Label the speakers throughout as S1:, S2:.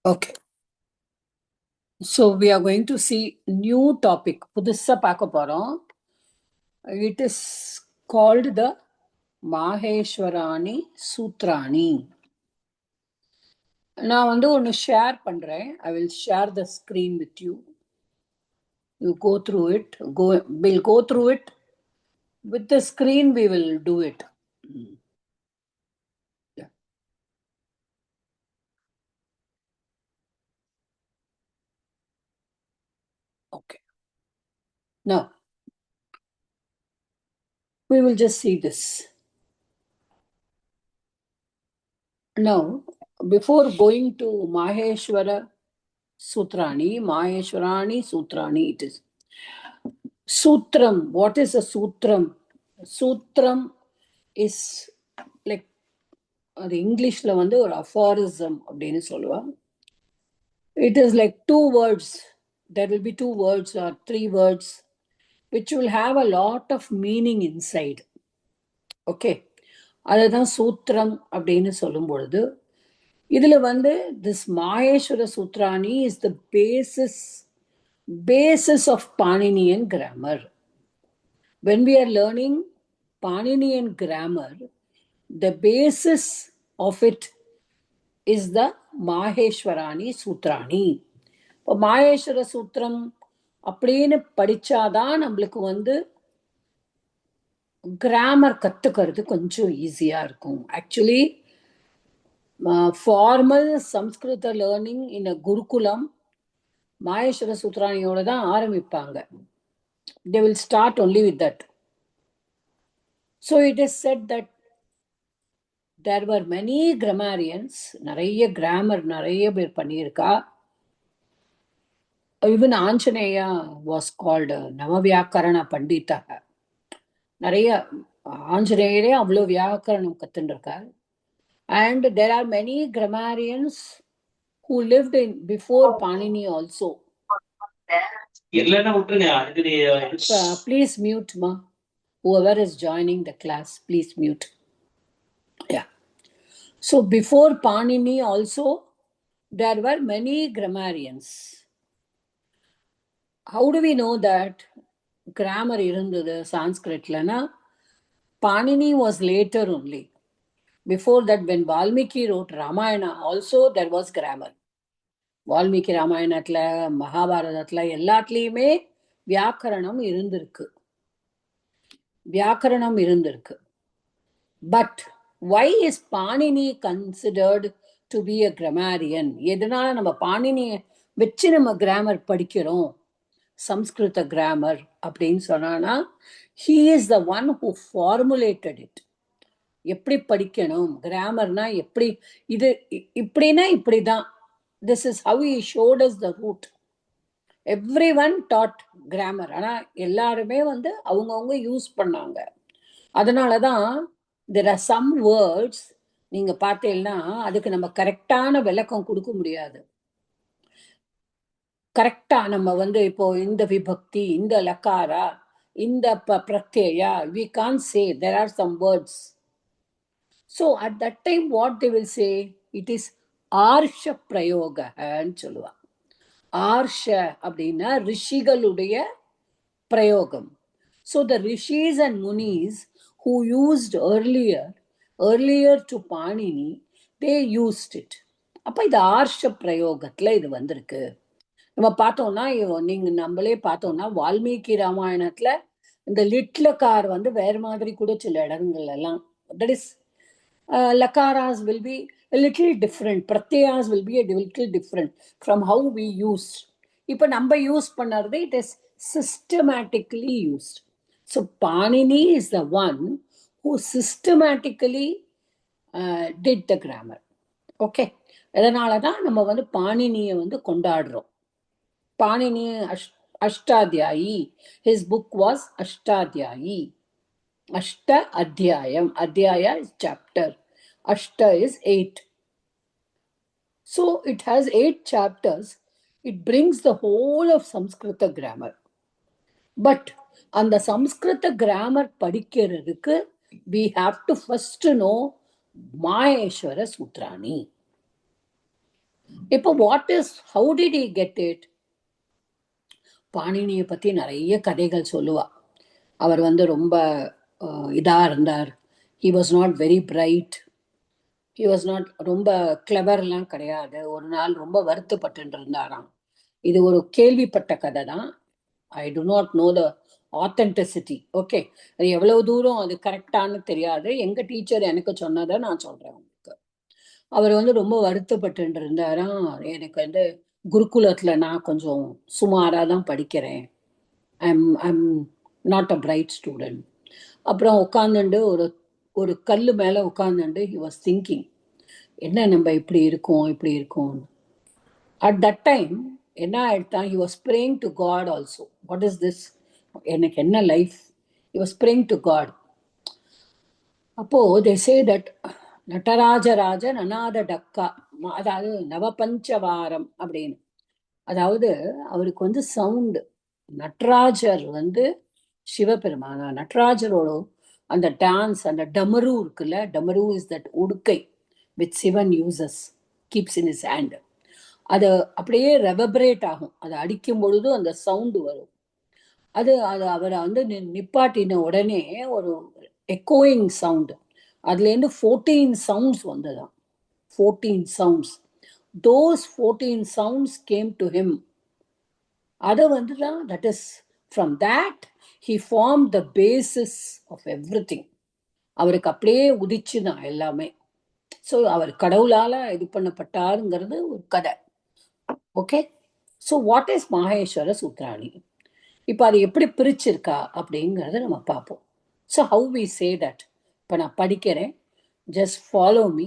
S1: Okay. So we are going to see new topic. புதுசா பார்க்க போறோம். It is called the Maheshwarani Sutrani. நான் ஒன்று ஷேர் பண்றேன். I will share the screen with you. You go through it. We'll go through it. With the screen we will do it. Yeah. Okay. Now we will just see this. Now, before going to Maheshwara Sutrani, it is. Sutram, what is a sutram? Sutram is like the Englishல ஒரு aphorism அப்படின்னு சொல்லுவாங்க. It is like two words. There will be two words or three words which will have a lot of meaning inside. Okay. அதுதான் சூத்திரம் அப்படின்னு சொல்லும் பொழுது இதுல this Maheshwara Sutrani is the basis of Paninian grammar. When we are learning Paninian grammar, the basis of it is the Maheshwarani Sutrani. இப்போ மாஹேஸ்வர சூத்திரம் அப்படின்னு படிச்சாதான் நம்மளுக்கு கிராமர் கத்துக்கிறது கொஞ்சம் ஈஸியா இருக்கும். Actually formal Samskrita learning in a gurukulam Maheshvara சூத்ரானியோட தான் ஆரம்பிப்பாங்க. They will start only with that. So it is said that there were many grammarians, நிறைய grammar நிறைய பேர் பண்ணியிருக்கா. Even Anjaneya was called Navavyakarana Pandita. நிறைய ஆஞ்சநேயரே அவ்வளோ வியாக்கரணம் கத்துருக்கார். And there are many grammarians who lived in before Panini also. Please mute, ma. Whoever is joining the class, please mute. Yeah. So before Panini also, there were many grammarians. How do we know that grammar irundhudu Sanskritlana? Panini was later only. Before that, when Valmiki wrote Ramayana, also there was grammar. Valmiki Ramayanathla, Mahabharatathla, எல்லாத்துலயுமே வியாக்கரணம் இருந்திருக்கு. But why is Panini considered to be a grammarian? எதனால நம்ம பாணினியை வச்சு நம்ம grammar படிக்கிறோம், சம்ஸ்கிருத grammar அப்படின்னு சொன்னானா, he is the one who formulated it. எப்படி படிக்கணும் கிராமர்னா, எப்படி இது இப்படின்னா இப்படிதான். This is how he showed us the route. Everyone taught grammar. ஆனா எல்லாருமே அவங்கவுங்க யூஸ் பண்ணாங்க. அதனாலதான் there are some words நீங்க பார்த்தீங்கன்னா அதுக்கு நம்ம கரெக்டான விளக்கம் கொடுக்க முடியாது. கரெக்டா நம்ம இப்போ இந்த விபக்தி, இந்த லக்காரா, இந்த பிரத்யயா, we can't say. There are some words. So at that time what they will say, it is Arsha பிரயோகன்னு சொல்லுவாங்க. ஆர்ஷ அப்படின்னா ரிஷிகளுடைய பிரயோகம். So the rishis and munis who used earlier to Panini, they used it. அப்ப இது ஆர்ஷ பிரயோகத்துல இது வந்திருக்கு. நம்ம பார்த்தோம்னா நம்மளே பார்த்தோம்னா வால்மீகி ராமாயணத்துல இந்த லிட்லக்கார் வேற மாதிரி கூட சில இடங்கள் எல்லாம், that is lakaras will be a little different, pratyayas will be a little different from how we use. இப்ப நம்ம யூஸ் பண்ணறது it is systematically used. So Panini is the one who systematically did the grammar. Okay. அதனாலதான் நம்ம பாணினியை கொண்டாடுறோம். Panini Ashtadhyayi. His book was Ashtadhyayi. Ashta Adhyayam. Adhyaya is chapter. Ashta is 8. So it has 8 chapters. It brings the whole of Samskrita grammar. But on the Samskrita grammar padikkiradhukku, we have to first know Maheshwara Sutrani. இப்போ how did he get it? பாணினியை பத்தி நிறைய கதைகள் சொல்லுவா. அவர் ரொம்ப இதா இருந்தார். he was not very bright. he was not ரொம்ப கிளவர்லாம் கிடையாது. ஒரு நாள் ரொம்ப வருத்தப்பட்டு இருந்தாராம். இது ஒரு கேள்விப்பட்ட கதை தான். I do not know the authenticity. Okay, அது எவ்வளவு தூரம் அது கரெக்டானு தெரியாது. எங்க டீச்சர் எனக்கு சொன்னதை நான் சொல்றேன் உங்களுக்கு. அவர் ரொம்ப வருத்தப்பட்டு இருந்தாராம். எனக்கு குருகுலத்துல நான் கொஞ்சம் சுமாரா தான் படிக்கிறேன். I'm not a bright student. அப்புறம் உட்காந்துண்டு ஒரு கல்லு மேல உட்காந்துண்டு ஹி வாஸ் திங்கிங், என்ன நம்ம இப்படி இருக்கோம். அட் தட் டைம் என்ன ஆயிடுதான், he was praying to God also. What is this, எனக்கு என்ன life? He was praying to God. அப்போ தே சே தட் நடராஜராஜன் அநாத டக்கா, அதாவது நவபஞ்சவாரம் அப்படின்னு. அதாவது அவருக்கு சவுண்டு, நட்ராஜர் சிவபெருமானா, நட்ராஜரோட அந்த டான்ஸ், அந்த டமரு இருக்குல்ல, டமரு இஸ் தட் உடுக்கை with Sivan uses, keeps in is hand. அது அப்படியே ரெவபரேட் ஆகும். அதை அடிக்கும் பொழுது அந்த சவுண்டு வரும். அது அது அவரை நிப்பாட்டின உடனே ஒரு எக்கோயிங் சவுண்டு. அதுலேருந்து 14 sounds வந்ததாம். 14 sounds. Those 14 sounds came to him. அதை that is, from that he formed the basis of everything. அவருக்கு அப்படியே உதிச்சுதான் எல்லாமே. ஸோ அவர் கடவுளால இது பண்ணப்பட்டாருங்கிறது ஒரு கதை. Okay, so what is Maheshvara sutrani? இப்போ அது எப்படி பிரிச்சிருக்கா அப்படிங்கிறத நம்ம பார்ப்போம். So how we say that? இப்போ நான் படிக்கிறேன், just follow me,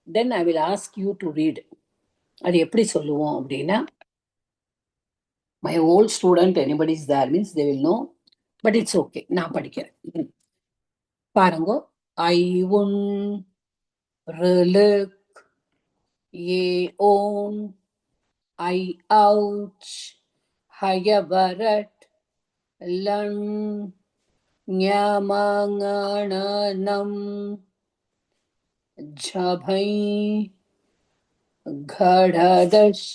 S1: then I will ask you to read. அது எப்படி சொல்லுவோம் அப்படின்னா, my old student anybody is there means they will know, but it's okay. நான் படிக்கிறேன், பாருங்க. ஐ உன் ரிலுக் ஏ ஓம் ஐ அவுச் ஹயவரட் லன் ஞமங்கணனம் ஜபை கடதஷ்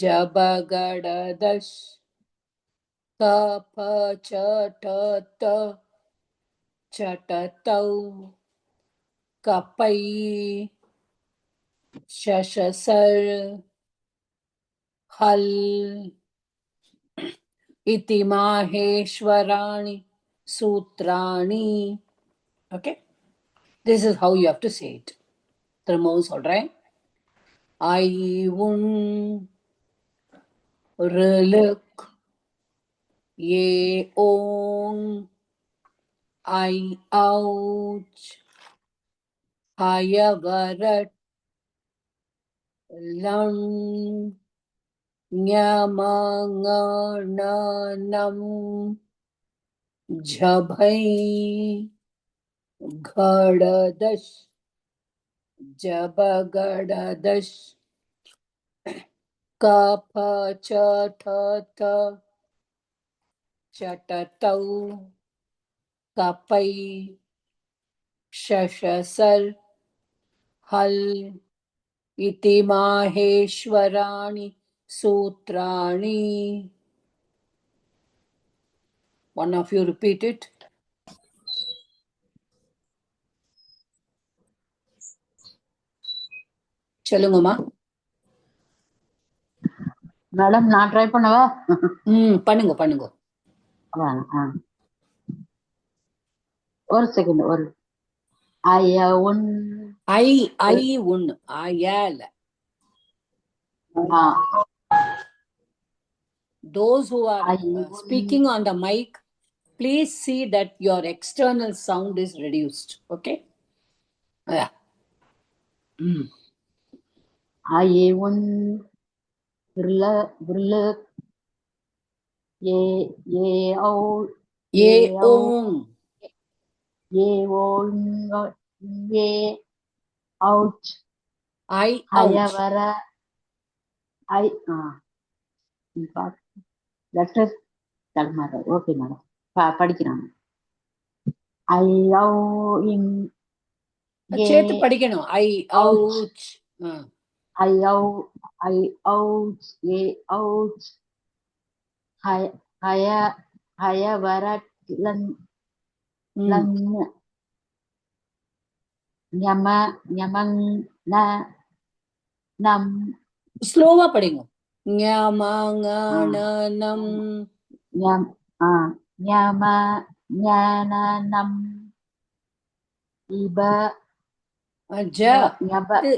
S1: ஜபகடதஷ் கபசடத சடதௌ கபை ஷஷசர் ஹல் இதி மாஹேஸ்வராணி சூத்ராணி. Okay, this is how you have to say it. திரும்பவும் சொல்றேன். ஐ உன் ரிலுக் ஏ ஓம் ஐ அவுச் ஹயவரட் லன் ஞமங்கணனம் ஜபை கடதஷ் ஜபகடதஷ் கபசடத சடதௌ கபை ஷஷசர் ஹல் இதி மாஹேஸ்வராணி சூத்ராணி. One of you repeat it. சொல்லுங்கம்மா.
S2: மேடம், நான் ட்ரை பண்ணவா?
S1: பண்ணுங்க.
S2: ஒரு செகண்ட். ஒரு ஐ உன்
S1: ஐயல. Those who are speaking on the mic, please see that your external sound is reduced. Okay? Yeah.
S2: ஐ உன் ஏ ஓம் ஏ அவுச் ஹயவர ஐ லெட்டர் தடுமாறு. ஓகே மேடம், படிக்கிறாங்க. ஐ
S1: சேர்த்து படிக்கணும். ஐ ouch
S2: I ouch, a ouch, haya varat lan nyamang na nam.
S1: ஸ்லோவா படிங்க. ஞாமாங்காணனம்
S2: ஞானம் இப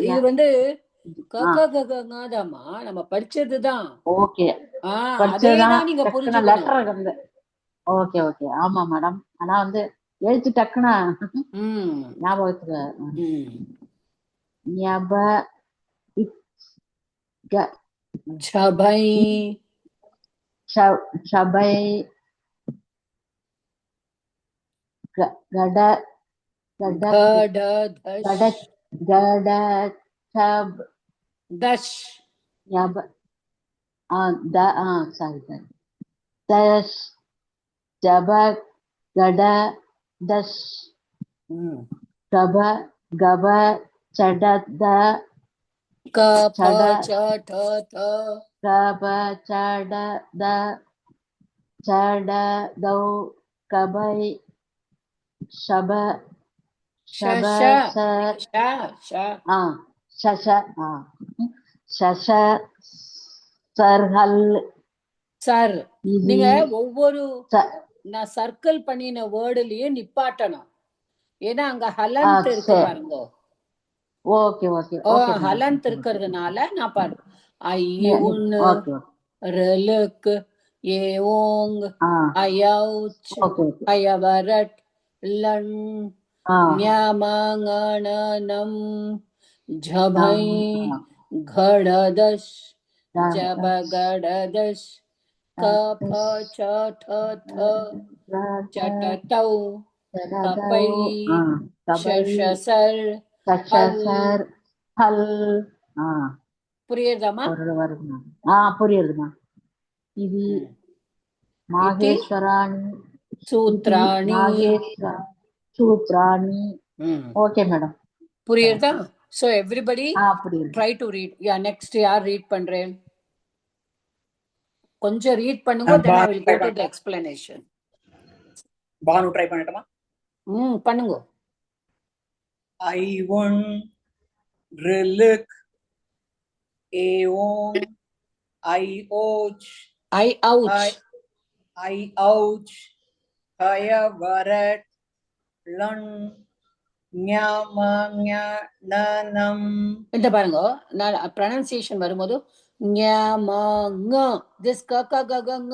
S1: இது வந்து ககககங்காதாமா நம்ம படிச்சதுதான்.
S2: ஓகே,
S1: அதேதான் நீங்க புரிஞ்சுக்கணும்.
S2: லெட்டர் வந்து ஓகே ஓகே ஆமா மேடம். ஆனா வந்து எழுத்து டக்குனா ஞாபகத்துல
S1: ஜபை
S2: ஷபை கட
S1: தஷ்
S2: தஷ் ஜப கட தஷ் கப கப சடத
S1: கப சடத
S2: கப சடத சடதௌ கபை ஷப ஷப சஷ சர்ஹல்
S1: சார். நீங்க ஒவ்வொரு நான் சர்க்கிள் பண்ணின வேர்டுலயே நிப்பாட்டணும். ஏன்னா அங்க ஹலந்த் இருக்கு பாருங்க.
S2: ஓகே ஓகே
S1: ஹலந்த் இருக்கிறதுனால நான் பாரு ஐ உன்னு ரெலுக்கு ஏவோங் ஐயவுச் ஐயவரட் லன் ஞாமாங்காணனம் ஜபை கடதஷ் ஜபகடதஷ் கப சடத சடதௌ கபை ஷஷசர்
S2: ஹல்.
S1: புரியுதாமா?
S2: புரியுதுமா. இது மாகேஸ்வராணி சூத்ராணி. ஓகே மேடம்,
S1: புரியுதா? So everybody try to read. Next யார் ரீட் பண்றேன்? கொஞ்சம் ரீட் பண்ணுங்க, then I will go to the explanation.
S3: Banu try பண்ணட்டுமா?
S1: பண்ணுங்க.
S3: I won relik aon I ouch haya varat lan ஞாமாங்காணனம்.
S1: இந்த பாருங்க, நான் pronunciation வரும்போது ஞாமாங்க this ககககங்க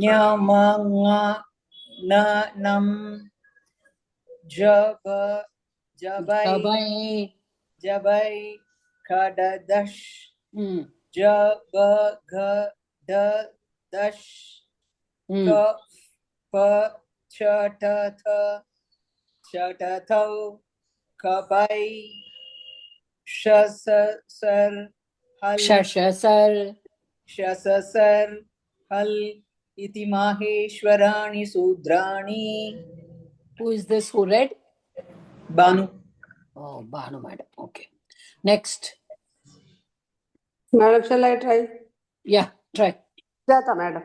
S3: ஞாமாங்காணனம் ஜபை கடதஷ் ஜபகடதஷ் கப சடதௌ கபை ஷஷசர் ஹல் இதி மாஹேஸ்வராணி சூத்ராணி.
S1: Who is this who read?
S3: Banu.
S1: Oh, Banu madam. Okay. Next.
S4: Madam, shall I try?
S1: Yeah, try.
S4: Jata madam.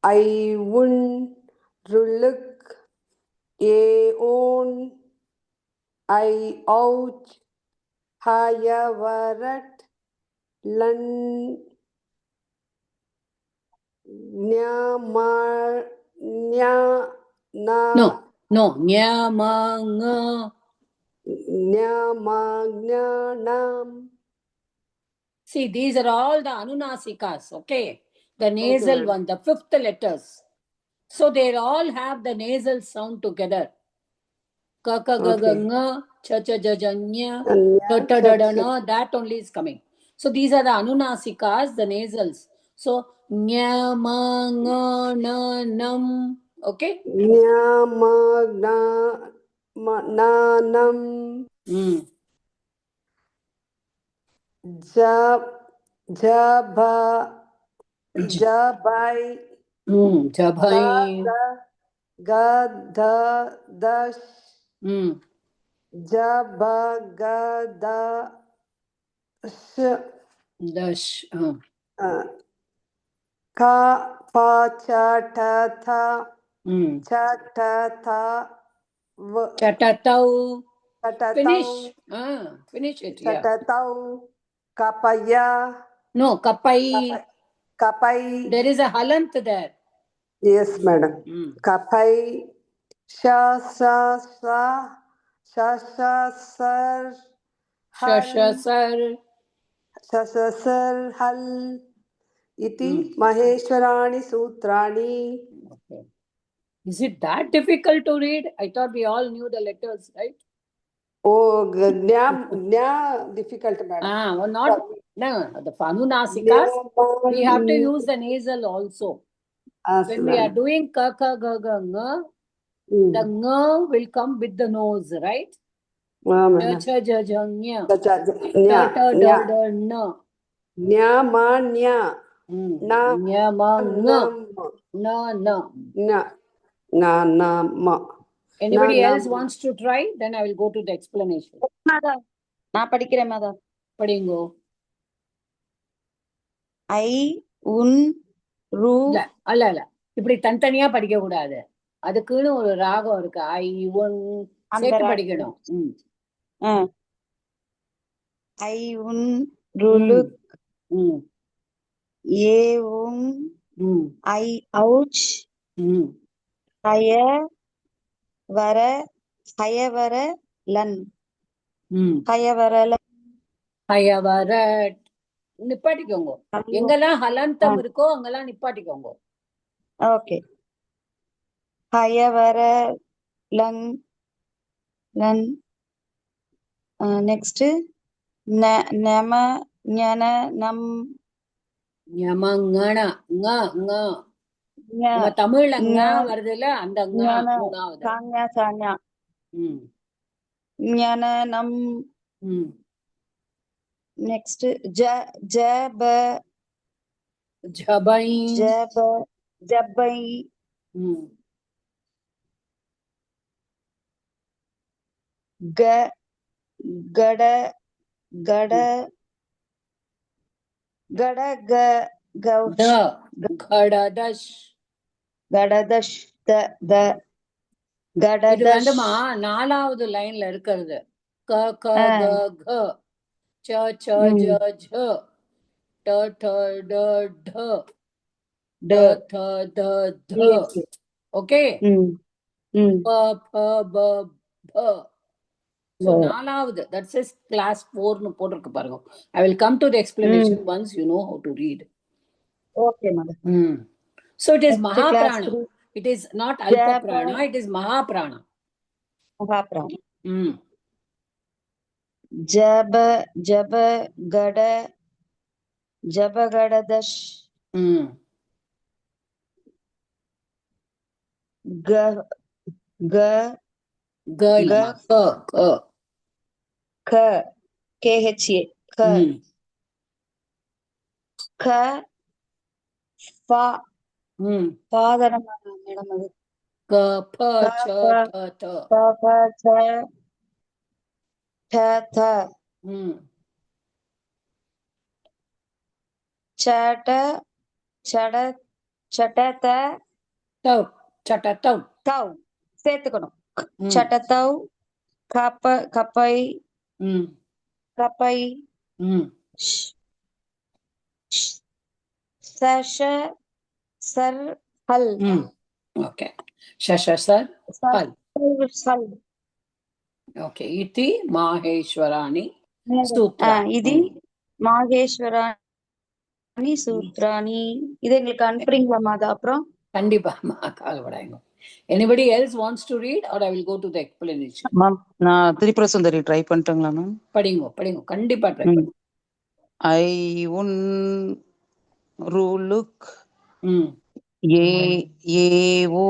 S4: I wun ruluk aon I ouch haya varat lan Nyamanganam.
S1: See, these are all the Anunasikas, okay? The nasal one, the fifth letters. So they all have the nasal sound together. Kakagaganga, chachajajanya, tatadadana, that only is coming. So these are the Anunasikas, the nasals. So nyamangananam, okay?
S4: Nyamangananam. Jabai
S1: Jabai
S4: Gadadash
S1: ம்
S4: ஜபகதஷ்
S1: தஷ்
S4: கபசடத
S1: ம்
S4: சடத
S1: சட்டதௌ
S4: சடதௌ
S1: finish finish it yeah
S4: சடதௌ கபய
S1: no kapai
S4: கபை
S1: there is a halant there
S4: yes madam கபை சசசர்
S1: shashasar
S4: சசசர் ஹல் இதி மகேஸ்வராணி சூத்ராணி.
S1: okay is it that difficult to read? I thought we all knew the letters, right?
S4: Oh, nya difficult, madam.
S1: Well, not no the Anunasikas. We have to use the nasal also. When we are doing ka ka ga ga nga, the nga will come with the nose, right? Cha cha ja ja nya. Ta ta da da na.
S4: Nya ma nya. Na
S1: nya ma nga. Na na.
S4: Na na ma.
S1: Anybody else wants to try? Then I will go to the explanation.
S5: நான் படிக்கிறேன் மாதா.
S1: படிங்கோ.
S5: ஐ உன் ரு
S1: அல்ல இப்படி தனித்தனியா படிக்க கூடாது. அதுக்குன்னு ஒரு ராகம் இருக்கு. ஐ உன் சேர்த்து படிக்கணும்.
S5: ஐ உன் ருலுக் ஏ உன் ஐ அவுச் ஹய வர ஹயவர லன்
S1: ஹயவர நிப்பாட்டிக்கோங்க. எங்கெல்லாம் ஹலந்தம் இருக்கோ அங்கெல்லாம் நிப்பாட்டிக்கோங்க.
S5: ஓகே. ஹயவர லங் லன் நெக்ஸ்ட் நம ஞன நம்
S1: ஞமங்கண ங ங நம்ம தமிழ்ல ங வருதுல அந்த ஞ மூணாவது.
S5: சாஞா சாஞா ஞன நம் நெக்ஸ்ட் ஜ ஜப
S1: ஜபை
S5: ஜப ஜபை க கட கட கட க கௌஷ்
S1: கடதஷ்
S5: கடதஷ் த த கடதஷ்.
S1: இது வந்துமா 4வது லைன்ல இருக்கிறது. க க க க ச ச ஜ ஜ ட ட ட ட ட த த த. ஓகே. ப ப ப ப. So 4வது that says class 4 னு போட்டுருக்கு பாருங்க. I will come to the explanation once you know how to read.
S5: Okay madam.
S1: So it is Mahaprana. It is not Alpa Prana, it is Mahaprana.
S5: Mahaprana.
S4: ஜப ஜப கட ஜபகடதஷ் க க
S1: க க
S4: க KHA க க ஃப பாதனம் மேடம் அது
S1: க ப ச த த
S4: ப ப ச த த சட சட சடத
S1: தவ் சடதவ்
S4: தவ் சேர்த்துக்கணும். சடதவ் கப்ப கப்பை கப்பை சஷ சர் ஹல்.
S1: ஓகே. சஷ சர் ஹல்.
S4: ஹல்.
S1: ஓகே. இதி மாஹேஸ்வராணி சூத்ராணி.
S5: இது மாகேஸ்வராணி சூத்ராணி. இது எங்களுக்கு அனுப்புறீங்களா மாதா? அப்புறம்
S1: கண்டிப்பா கவலைப்படாதீங்க. Anybody else wants to read or I will go to the explanation?
S6: Ma'am நான் திரிபுர சுந்தரி ட்ரை பண்ணிட்டேங்களா மேம்?
S1: படிங்க கண்டிப்பா ட்ரை பண்ணுங்க.
S6: ஐ உன் ருலுக் ஏ ஏ ஓ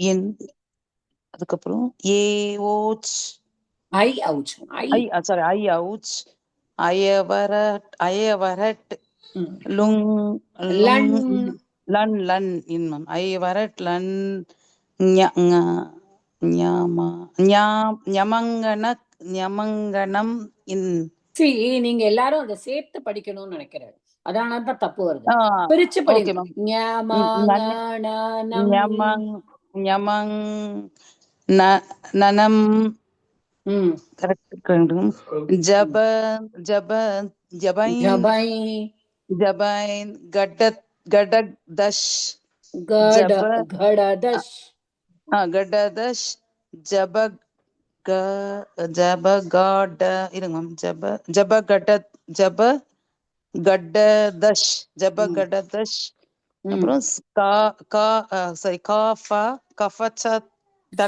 S6: என் அதுக்கப்புறம் ஏ ஓச்
S1: ஐ அவுச்
S6: சாரி ஐ அவுச் அயவரட் லுங் லன் லன் இன் மேம் ஐ வரட் லன் ஞமங்கணம் இன்
S1: நீங்க எல்லாரும் அதை சேர்த்து படிக்கணும்னு நினைக்கிறேன். அதனாலதான் தப்பு வருது.
S6: ஆ,
S1: பிரிச்சு
S6: ஓகே
S1: படிங்க.
S6: மேம்.
S1: ஞமங்கணனம்.
S6: ஞமங் நனம்
S1: ம்.
S6: கரெக்ட். ஜப ஜப ஜபைன்
S1: ஜபை
S6: ஜபைன் கடதஷ்
S1: கட
S6: ஜப
S1: கடதஷ்.
S6: கடதஷ் ஜப ஜபகட இருங்க மேம். ஜபகடதஷ் ஜபகடதஷ். அப்புறம்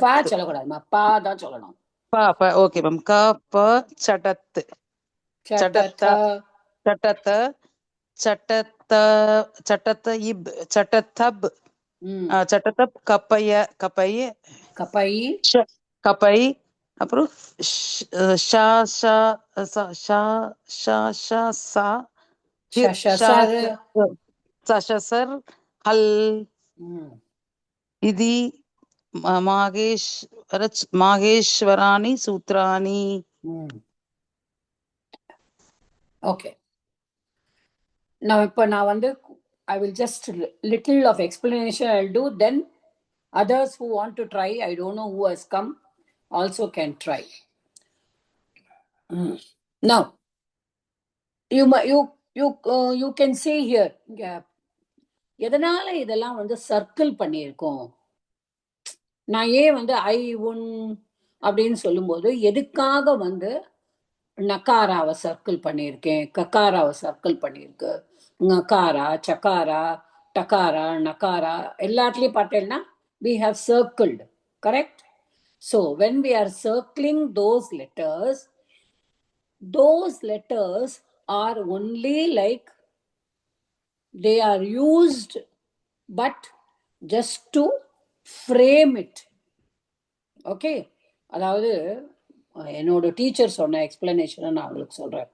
S1: பா சொல்லக்கூடாதுமா, பா தான் சொல்லணும்.
S6: Okay ma'am. கப சடத் சடத்த சடத்த சட்டத்த சட்டத்த இப் சட்டத்தப் சட்டத்தப் கப்பைய கப்பை
S1: கப்பை
S6: கப்பை. அப்புறம் சஷசர் ஹல் இது மாகேஸ்வராணி சூத்ராணி.
S1: ஓகே. இப்ப நான் வந்து I will just little of explanation I'll do, then others who want to try, I don't know who has come, also can try. Now you can see here, எதனால இதெல்லாம் வந்து சர்க்கிள் பண்ணியிருக்கோம். நான் ஏன் வந்து ஐ உன் அப்படின்னு சொல்லும்போது எதுக்காக வந்து நக்காராவை சர்க்கிள் பண்ணியிருக்கேன், கக்காராவை சர்க்கிள் பண்ணியிருக்கு, நக்காரா சக்காரா டக்காரா நக்காரா எல்லாத்துலயும் பார்த்தேன்னா we have circled, correct? So when we are circling those letters are only like they are used but just to frame it. Okay, அதாவது என்னோட டீச்சர் சொன்ன எக்ஸ்பிளனேஷனை நான் உங்களுக்கு சொல்றேன்.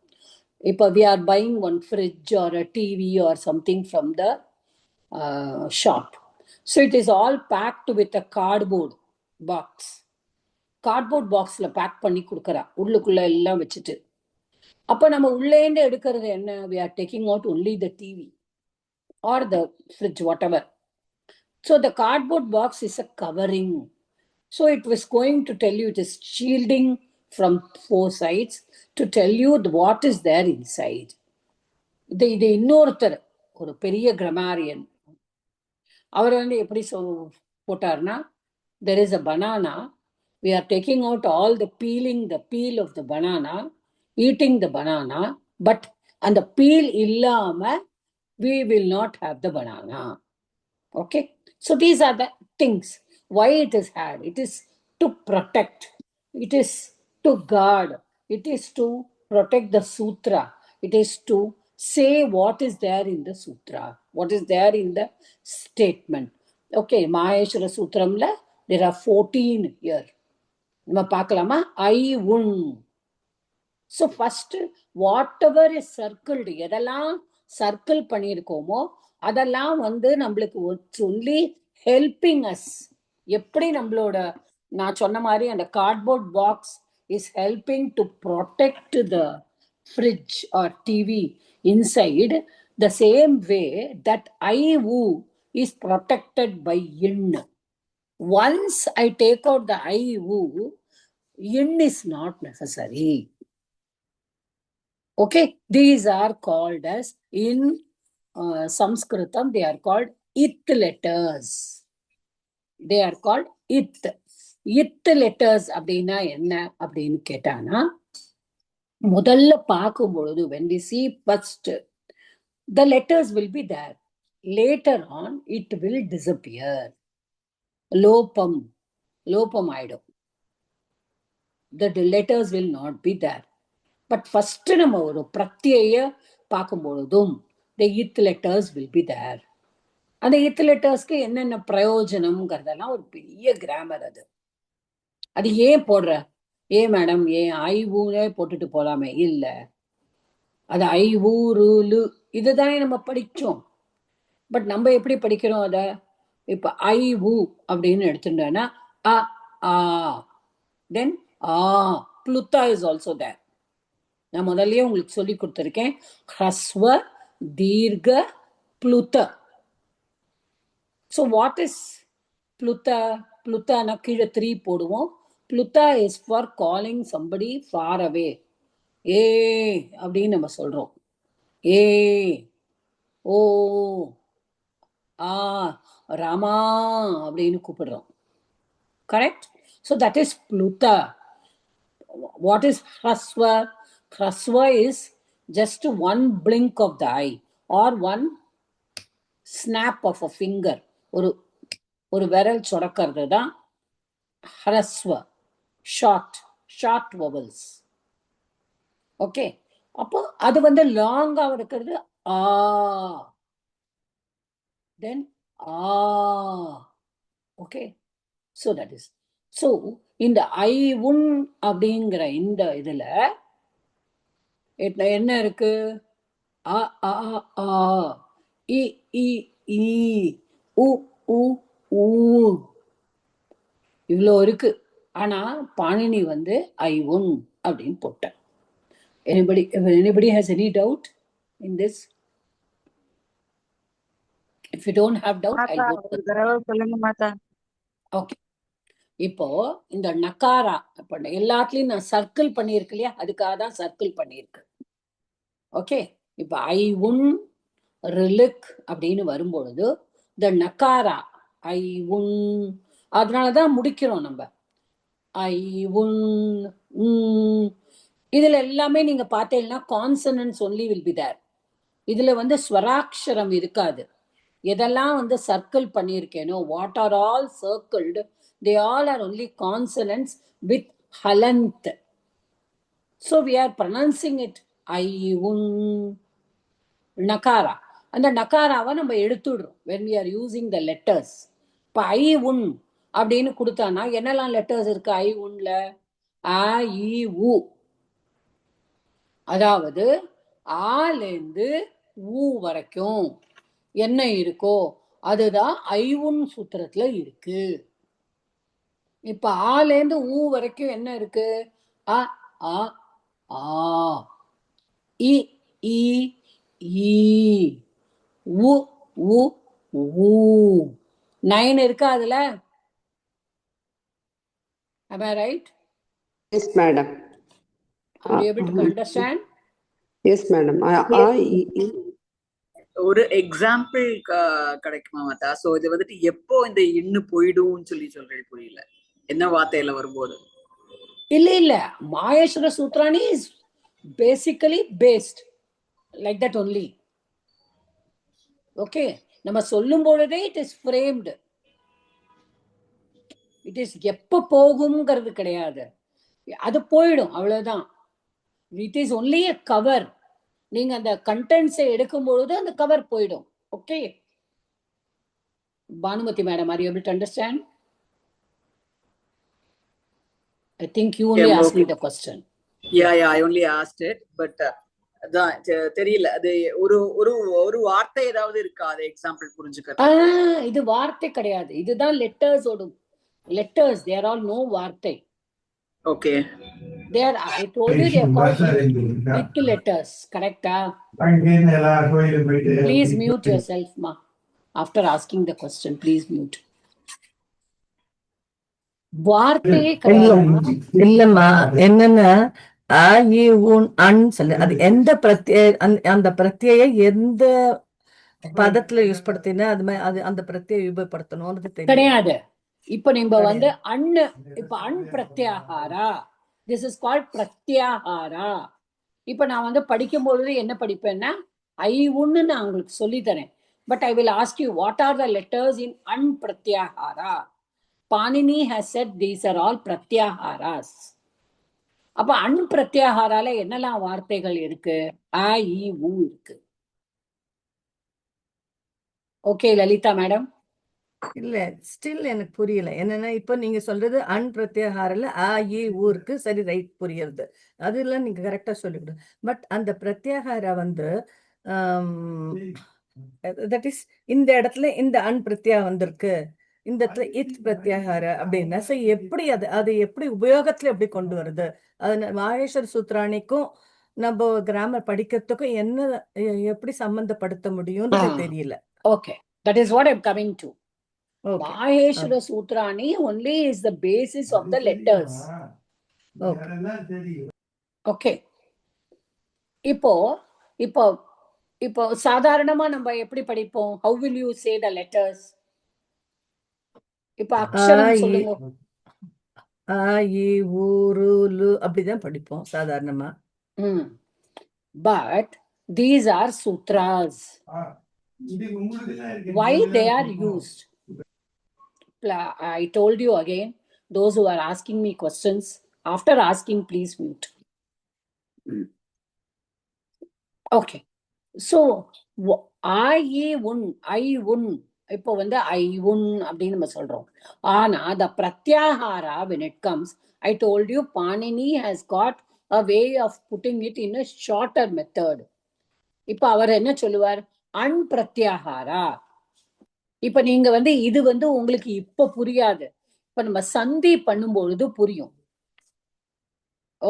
S1: இப்போ we are buying one fridge or a TV or something from the shop. So it is all packed with a cardboard box. Cardboard பாக்ஸ்ல back பண்ணி கொடுக்குறா, உள்ளுக்குள்ள எல்லாம் வச்சுட்டு. அப்ப நம்ம உள்ளேந்து எடுக்கிறது என்ன? we are taking out only the TV or the fridge, whatever. So the cardboard box is a covering. So it was going to tell you, it is shielding from four sides to tell you what is there inside. இது இன்னொருத்தர் ஒரு பெரிய கிராமரியன், அவர் வந்து எப்படி போட்டார்னா, there is a banana, we are taking out all the peel of the banana, eating the banana, but and the peel இல்லாம we will not have the banana. Okay, so these are the things why it is had. It is to protect, it is to guard, it is to protect the sutra, it is to say what is there in the sutra, what is there in the statement. Okay, Maheshwara Sutramla there are 14 here. நம்ம பார்க்கலாமா? ஐ உன். So first whatever is circled, எதெல்லாம் circle பண்ணியிருக்கோமோ அதெல்லாம் வந்து நம்மளுக்கு சொல்லி helping as. எப்படி நம்மளோட நான் சொன்ன மாதிரி அந்த cardboard box is helping to protect the fridge or TV inside, the same way that I ஊ is protected by in. Once I take out the I ஊ, in is not necessary. Okay, these are called as in Sanskritam, they are called it letters. They are called it. It letters அப்படின்னா என்ன அப்படின்னு கேட்டானா, முதல்ல பார்க்கும் பொழுது when we see first, the letters will be there. Later on it will disappear. லோபம் ஆயிடும். The letters will not be there. But first நம்ம ஒரு பிரத்யய பார்க்கும் பொழுதும் the it letters will be there. அந்த it lettersக்கு என்னென்ன பிரயோஜனம்ங்கிறதெல்லாம் ஒரு பெரிய கிராமர். அது ஏன் போடுற? ஏன் மேடம், ஏன் ஐ ஊரே போட்டுட்டு போலாமே? இல்ல, அது ஐ ஊரு இதுதானே நம்ம படிச்சோம். பட் நம்ம எப்படி படிக்கிறோம்? அதை இப்ப ஐ உ அப்படின்னு எடுத்துட்டேன்னா அ ஆ தென் ஆ ப்ளுத்தா இஸ் ஆல்சோ தேர். நான் முதல்லயே உங்களுக்கு சொல்லி கொடுத்துருக்கேன். ஹ்ரஸ்வ தீர்க்க ப்ளுத்த. So what is pluta? ப்ளுத்தானா கீழே 3 போடுவோம். Pluta is for calling somebody for away. ஏ அப்படின்னு நம்ம சொல்றோம். ஏ ஓ ஆ ராமா அப்படின்னு கூப்பிடுறோம். Correct? So that is pluta. What is hrasva? Hrasva is just one blink of the eye or one snap of a finger. ஒரு விரல் சொடக்கிறது தான் hrasva. Short vowels. ஓகே, அப்போ அது வந்து லாங்கா இருக்கிறது ஆ, தென் ஆ. Okay, so that is. So இந்த ஐ உன் அப்படிங்கிற இந்த இதுல என்ன இருக்கு? அ ஆ ஆ, இ இ ஈ, உ உ ஊ, இவ்வளோ இருக்கு. ஆனா பாணினி வந்து ஐ உன் அப்படின்னு போட்டேன். Anybody has any doubt in this? If you don't have doubt, I'll go to
S4: ஒரு தடவை சொல்லுங்க மாதா.
S1: okay. இப்போ இந்த நக்காரா இப்ப எல்லாத்துலயும் நான் சர்க்கிள் பண்ணியிருக்கு இல்லையா, அதுக்காக தான் சர்க்கிள் பண்ணியிருக்கு. ஓகே, இப்ப ஐ உன் ரிலுக் அப்படின்னு வரும்பொழுது இந்த நக்காரா ஐ உன், அதனாலதான் முடிக்கிறோம் நம்ம ஐ உன். இதுல எல்லாமே நீங்க பார்த்தீங்கன்னா consonants only will be there. இதுல வந்து ஸ்வராட்சரம் இருக்காது. எதெல்லாம் வந்து சர்க்கிள் பண்ணியிருக்கேனோ, what are all circled, they all are only consonants with halant. So we are pronouncing it I un nakara. அந்த நக்காராவை நம்ம எடுத்துடுறோம் when we are using the letters. இப்போ ஐ உன் அப்படின்னு கொடுத்தானா என்னெல்லாம் லெட்டர்ஸ் இருக்கு ஐ உன்ல? அ இ உ. அதாவது ஆலேந்து ஊ வரைக்கும் என்ன இருக்கோ அதுதான் ஐ உன் சூத்திரத்துல இருக்கு. இப்ப ஆலேந்து ஊ வரைக்கும் என்ன இருக்கு? அ ஆ ஆ, இ ஈ ஈ, உ உ ஊ. 9 இருக்கா அதுல? Am I right?
S7: Yes, madam.
S1: Are you able to understand?
S7: Yes, madam.
S3: ஒரு எக்ஸாம்பிள் கிடைக்குமா மாதா? சோ இது வந்துட்டு எப்போ இந்த இன்னு போயிடும் சொல்லி சொல்றேன், புரியல. என்ன வார்த்தையில வரும்போது?
S1: இல்ல மாயேஸ்வர சூத்ராணி is basically based like that only. Okay, நம்ம சொல்லும் பொழுதே it is framed. It is எப்ப போகும்ங்கிறது கிடையாது, அது போயிடும் அவ்வளவுதான். It is only a cover. நீங்க அந்த கண்டென்ட்ஸை எடுக்கும் பொழுது அந்த கவர் போயிடும். Okay Banumathi madam, are you able to understand? I think you only asked me the question.
S3: Yeah, I only asked it, but அதான் தெரியல, அது ஒரு ஒரு ஒரு வார்த்தை ஏதாவது இருக்கா அது எக்ஸாம்பிள் புரிஞ்சுக்கிறது?
S1: இது வார்த்தை கிடையாது, இதுதான் லெட்டர்ஸ் ஓடும். Letters, they are all no வார்த்தை.
S3: Okay,
S1: they are, I told you they are called big letters, correct? Please mute yourself ma, after asking the question please mute. வார்த்தையே கிடையாது.
S8: இல்லம்மா, என்னன்னா ஆ இ உன் அன் சொல்லு, அது எந்த அந்த பிரத்யய எந்த பதத்துல யூஸ் படுத்தினா அது மாதிரி அது அந்த பிரத்யய உபயோகப்படுத்தணும்னு
S1: கிடையாது. இப்ப நம்ம வந்து அண்ணு, இப்ப an pratyahara, this is called pratyahara. இப்ப நான் வந்து படிக்கும் பொழுது என்ன படிப்பேன்னா ஐ உன்னு நான் உங்களுக்கு சொல்லி தரேன். But I will ask you what are the letters in an pratyahara. Panini has said these are all pratyaharas. அப்ப அன் பிரத்யாகாரால என்னெல்லாம் வார்த்தைகள் இருக்கு? அ இ உ இருக்கு. Okay Lalitha madam?
S8: இல்ல, ஸ்டில் எனக்கு புரியல. என்னன்னா இப்ப நீங்க சொல்றது அன் பிரத்யாகாரில ஆ இ ஊ இருக்கு, சரி, ரைட், புரியுது. அதெல்லாம் நீங்க கரெக்டா சொல்லிவிடு. பட் அந்த பிரத்யாகார வந்து தட் இஸ் இந்த இடத்துல இந்த அன் பிரத்யா வந்திருக்கு, இந்த இடத்துல இத் பிரத்யாகார அப்படின்னா எப்படி அது எப்படி உபயோகத்துல எப்படி கொண்டு வருது, அது மாகேஸ்வர சூத்ராணிக்கும் நம்ம கிராமர் படிக்கிறதுக்கும் என்ன எப்படி சம்பந்தப்படுத்த முடியும்ன்றது தெரியல.
S1: Okay, that is what I'm coming to. Maheshwara Sutrani only is the basis of the letters. Okay. இப்போ இப்போ இப்போ சாதாரணமா நம்ம எப்படி படிப்போம்? How will you say the letters? இப்போ அக்ஷரம் சொல்லுங்க.
S8: ஆ இ ஊ ரு லு அப்படிதான் படிப்போம் சாதாரணமா.
S1: But these are sutras. Why they are used? I told you again, those who are asking me questions, after asking, please mute. Okay. So, I un இப்போ வந்து I un அப்படின்னு நம்ம சொல்றோம். ஆனா the pratyahara, when it comes, I told you Panini has got a way of putting it in a shorter method. இப்போ அவர் என்ன சொல்லுவார்? அன்பிரத்யாகாரா. இப்ப நீங்க வந்து இது வந்து உங்களுக்கு இப்ப புரியாது, இப்ப நம்ம சந்தி பண்ணும்பொழுது புரியும்.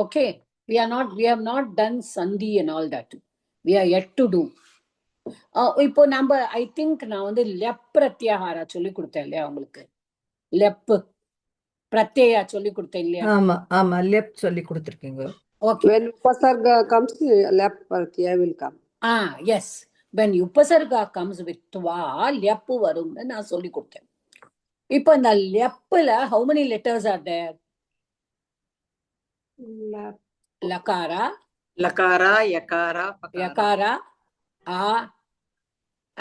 S1: Okay, we have not done sandhi and all that. We are yet to do. இப்போ நம்ம I think நான் வந்து லெப் பிரத்யாகாரா சொல்லி கொடுத்தேன் இல்லையா உங்களுக்கு? லெப் பிரத்யா சொல்லி கொடுத்தேன் இல்லையா?
S8: ஆமா ஆமா, லெப் சொல்லி கொடுத்திருக்கீங்க.
S1: Okay.
S7: When upasarga comes, lep pratyaya will come.
S1: Yes. When upasarga comes with twa, lep varumnu நான் சொல்லி கொடுத்தேன். இப்போ இந்த லெப்ல how many letters are there? Lakara,
S3: லகாரா, யகாரா,
S1: yakara, a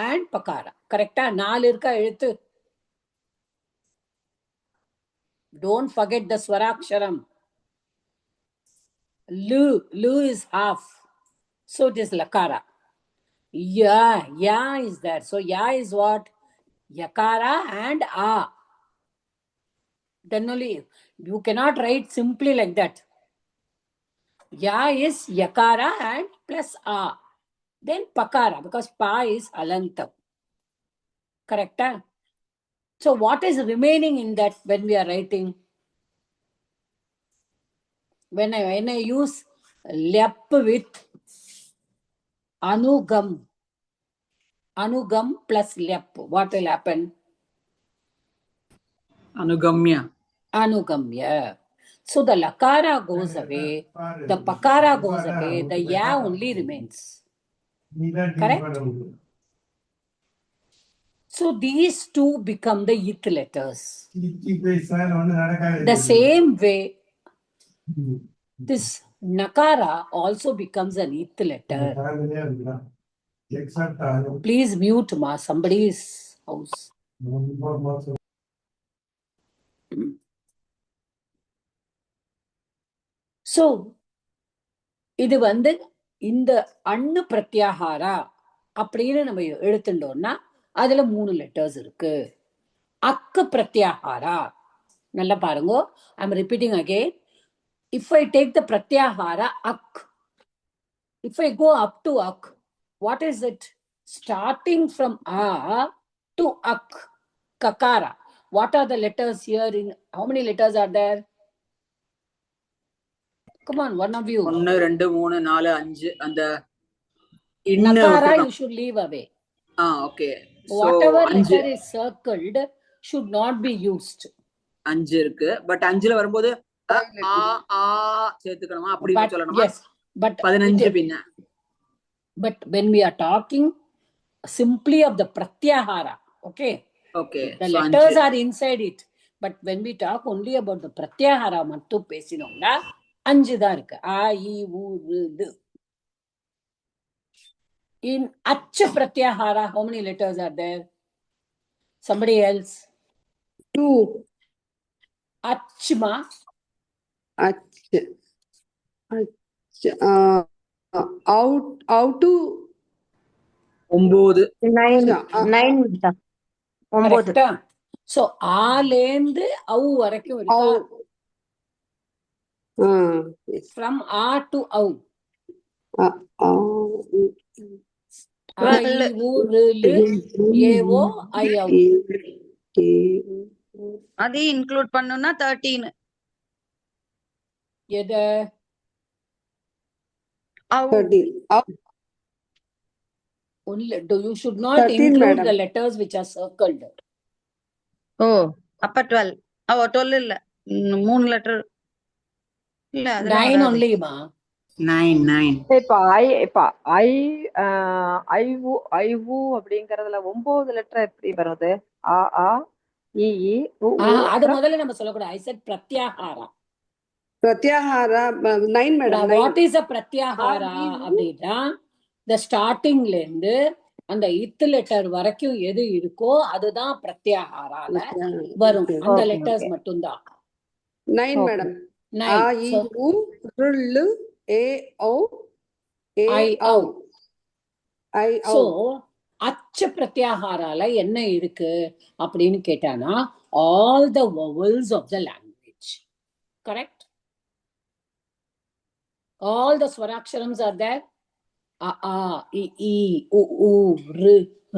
S1: and pakara. கரெக்டா? 4 இருக்கா எழுத்து? Don't forget the swaraksharam. Lu is half, so it is lakara. Ya is there, so ya is what? Yakara and a. Then only you cannot write simply like that. Ya is yakara and plus a, then pakara, because pa is alanta. Correct? So what is remaining in that when we are writing? When I use lep with anugam plus lep, what will happen? Anugamya. So the lakara goes away, the pakara goes away, the ya only remains. Correct? So these two become the it letters. The same way, this nakara also becomes an it letter. Please mute ma, somebody's house. So, இது வந்து இந்த அன்னு பிரத்யாகாரா அப்படின்னு நம்ம எடுத்துட்டோம்னா அதுல 3 letters இருக்கு. அக்கு பிரத்யாகாரா, நல்லா பாருங்க, I am repeating again. If I take the pratyahara ak, if I go up to ak, what is it? Starting from ஆ டு அக், ககாரா. What are the letters here? In how many letters are there? Come on, one of you.
S3: 1 2 3 4 5 அந்த
S1: nakara you should leave away.
S3: Okay. So
S1: whatever letter is circled should not be used.
S3: 5 இருக்கு, but 5ல வரும்போது ஆ சேர்த்துக்கணுமா அப்படி சொல்லணுமா?
S1: Yes, but
S3: 15 பின்ன.
S1: But when we are talking simply of the pratyahara, okay, the letters are inside it, but when we talk only about the pratyahara mattu pesinonga 5 da irukku. A I U R. In ach pratyahara, how many letters are there? Somebody else?
S7: 2.
S1: Achma.
S7: Out to
S3: 9.
S4: 9.
S1: So ஆலேந்து au வரைக்கும் இருக்கா? From a to au. ஆ இ ஊ ரு லு ஏ ஓ ஐ ஔ.
S4: அதையும் include பண்ணோம்னா 13.
S1: எத?
S4: அவு
S7: 13.
S1: Only you should not
S7: 13,
S1: include
S7: madam.
S1: the letters which are circled.
S4: ஓ அப்ப 12. ஓ 12 இல்ல 3 லெட்டர் இல்ல அதெல்லாம்
S1: 9
S4: வராது.
S1: only ma.
S3: 9
S9: இப்ப ஐவு அப்படிங்கறதுல 9 லெட்டர் எப்படி வருது? ஆ ஆ இ இ உ உ
S1: அது முதல்ல நம்ம சொல்லக்கூடாது. I said pratyahara.
S7: Pratyahara 9 madam.
S1: What is a pratyahara அப்படின்னா the startingல இருந்து அந்த இத்து லெட்டர் வரைக்கும் எது இருக்கோ அதுதான் பிரத்யாகாரால வரும். அந்த லெட்டர்ஸ் மட்டும்தான்.
S7: 9 madam.
S1: 9.
S7: ஆ இ உ ரு லு ஏ ஔ
S1: ஐ ஔ.
S7: ஐ ஔ.
S1: So அச்ச பிரத்யாகாரால என்ன இருக்கு அப்படின்னு கேட்டானா all the vowels of the language. Correct? All the swaraksharams are there. A a I I U U R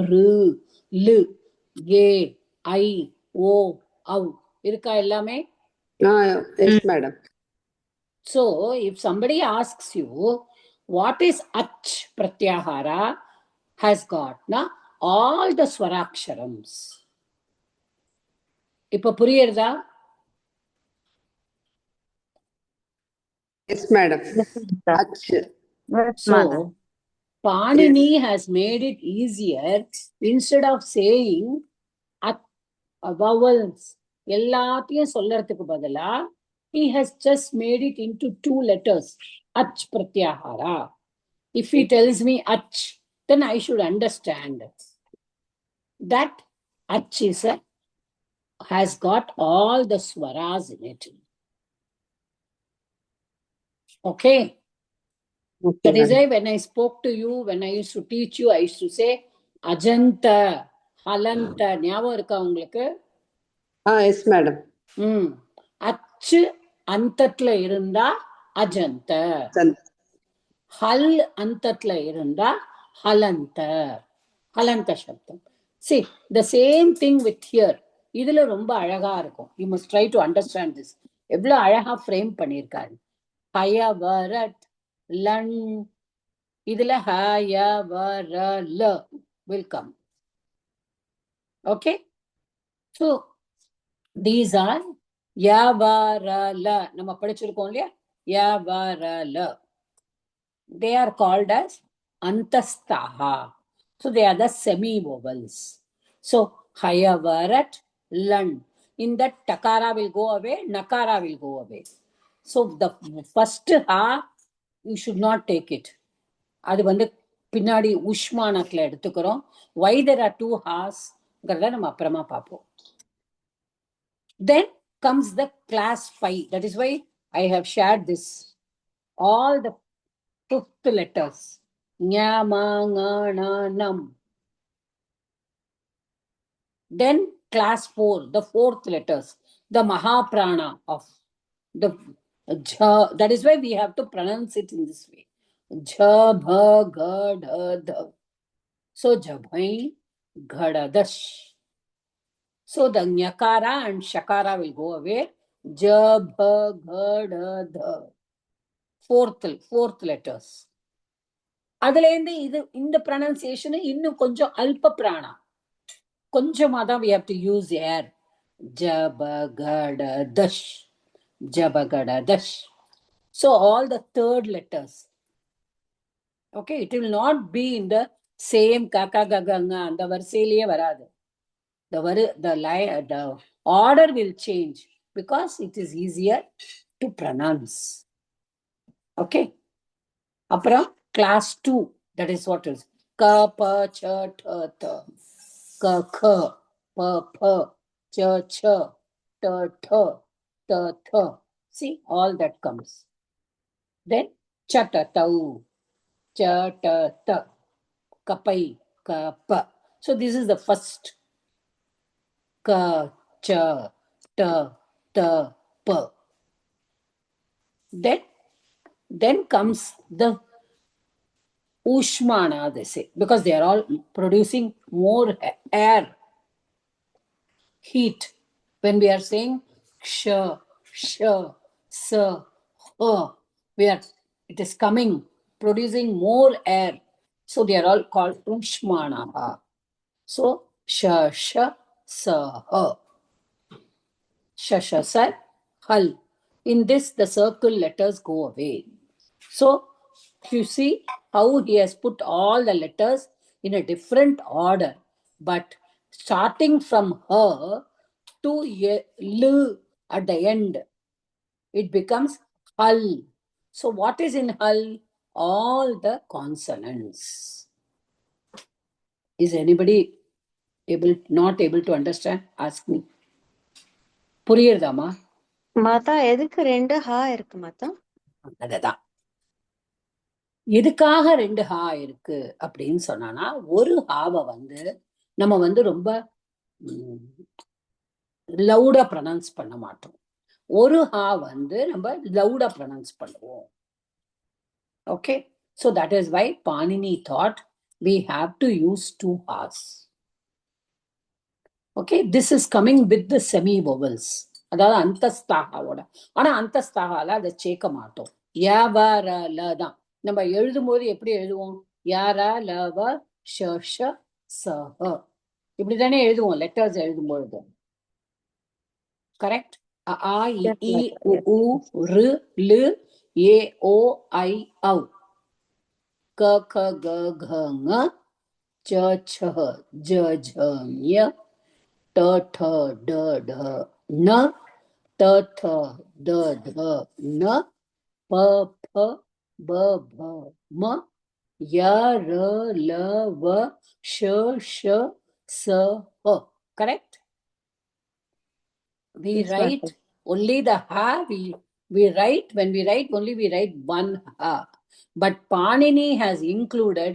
S1: R L ஏ ஐ ஓ ஔ இருக்கா எல்லாமே?
S7: Yes madam.
S1: So if somebody asks you what is ach pratyahara, has got na all the swaraksharams. இப்ப புரியுறதா?
S7: Yes madam. Ach.
S1: So Panini has made it easier. Instead of saying vowels எல்லாத்தையும் சொல்றதுக்கு பதிலா he has just made it into 2 letters. Ach pratyahara. If he tells me ach, then I should understand that ach is has got all the swaras in it. Okay? That is why when I spoke to you, when I used to teach you, I used to say ajanta, halanta. ஞாபகம் இருக்கா உங்களுக்கு?
S7: Yes madam.
S1: அச்சு அந்தத்துல இருந்தா அஜந்த, ஹல் அந்தத்துல இருந்தா ஹலந்த, ஹலந்த சப்தம். See, the same thing with here. இதுல ரொம்ப அழகா இருக்கும். You must try to understand this. எவ்வளவு அழகா ஃப்ரேம் பண்ணியிருக்காரு. ஹயவரட் லன், இதுல ஹயவரல will come. Okay? So these are yavarala. நம்ம படிச்சிருக்கோம் இல்லையா? yavarala. They are called as antastaha. So they are the semi vowels. So hayavarat lan. In that takara will go away, nakara will go away. So the first ha you should not take it. அது வந்து பின்னாடி உஷ்மானத்துல எடுத்துக்கிறோம். Why there are 2 ha's நம்ம அப்புறமா பார்ப்போம். Then comes the class 5. That is why I have shared this. All the 5th letters. Nya, ma, nga, na, nam. Then class 4, the 4th letters. The Mahaprana of the Jha. That is why we have to pronounce it in this way. Jha, bha, ga, dha, dha. So jabhai, ghadadash. So the nyakara and shakara will go away. Ja, bha, gha, da, dha. Fourth letters. அதுல இருந்து இது இந்த pronunciation இன்னும் கொஞ்சம் அல்ப பிராணா. கொஞ்சமா தான் we have to use air. Jabagada-dash. Jabagada-dash. So all the 3rd letters. Okay, it will not be in the same kaka gaganga அந்த வரிசையிலேயே வராது. The order will change because it is easier to pronounce. Okay. அப்புறம் class 2, that is what is ka pa cha tha tha, ka kha, pa pha, cha cha, ta tha, ta tha. See, all that comes. Then cha ta tau, cha ta ta, kapai, ka pa. So this is the first. Ka, cha, ta, ta, pa. Then comes the Ushmana, they say, because they are all producing more air, heat. When we are saying ksha, sha, sa, ha, it is coming, producing more air. So they are all called Ushmana. So sha, sha, sa, ha. Sha, sha, sa, hal. In this, the circle letters go away. So you see how he has put all the letters in a different order, but starting from her to l at the end, it becomes hal. So what is in hal? All the consonants. Is anybody not able to understand? Ask me. புரியுறதாமா?
S5: மாதா எதுக்கு 2 ஹா இருக்கு மாதா?
S1: அதுதான். எதுக்காக 2 ஹா இருக்கு அப்படின்னு சொன்னானா, ஒரு ஹாவை நம்ம ரொம்ப லவுடா ப்ரொனவுன்ஸ் பண்ண மாட்டோம். ஒரு ஹா நம்ம லவுடா ப்ரொனவுன்ஸ் பண்ணுவோம். Okay, so that is why Panini thought we have to use 2 ha's. Okay, this is coming with the semi vowels. அதாவது அந்தஸ்தாகாவோட. ஆனா அந்தஸ்தாகால அதை சேர்க்க மாட்டோம். யாவர ல தான். நம்ம எழுதும் போது எப்படி எழுதுவோம்? யார லவ ஷ ச ஹ. இப்படிதானே எழுதுவோம் லெட்டர்ஸ் எழுதும் பொழுது. கரெக்ட்? அ இ உ ரு லு ஏ ஓ ஐ ஔ. க க க घ ङ च छ ज झ ञ ट ठ ड ढ न त थ द ध न प फ ब भ म य र ल व श स ह. Correct? We write only the ha. We write, when we write only, we write one ha. But Panini has included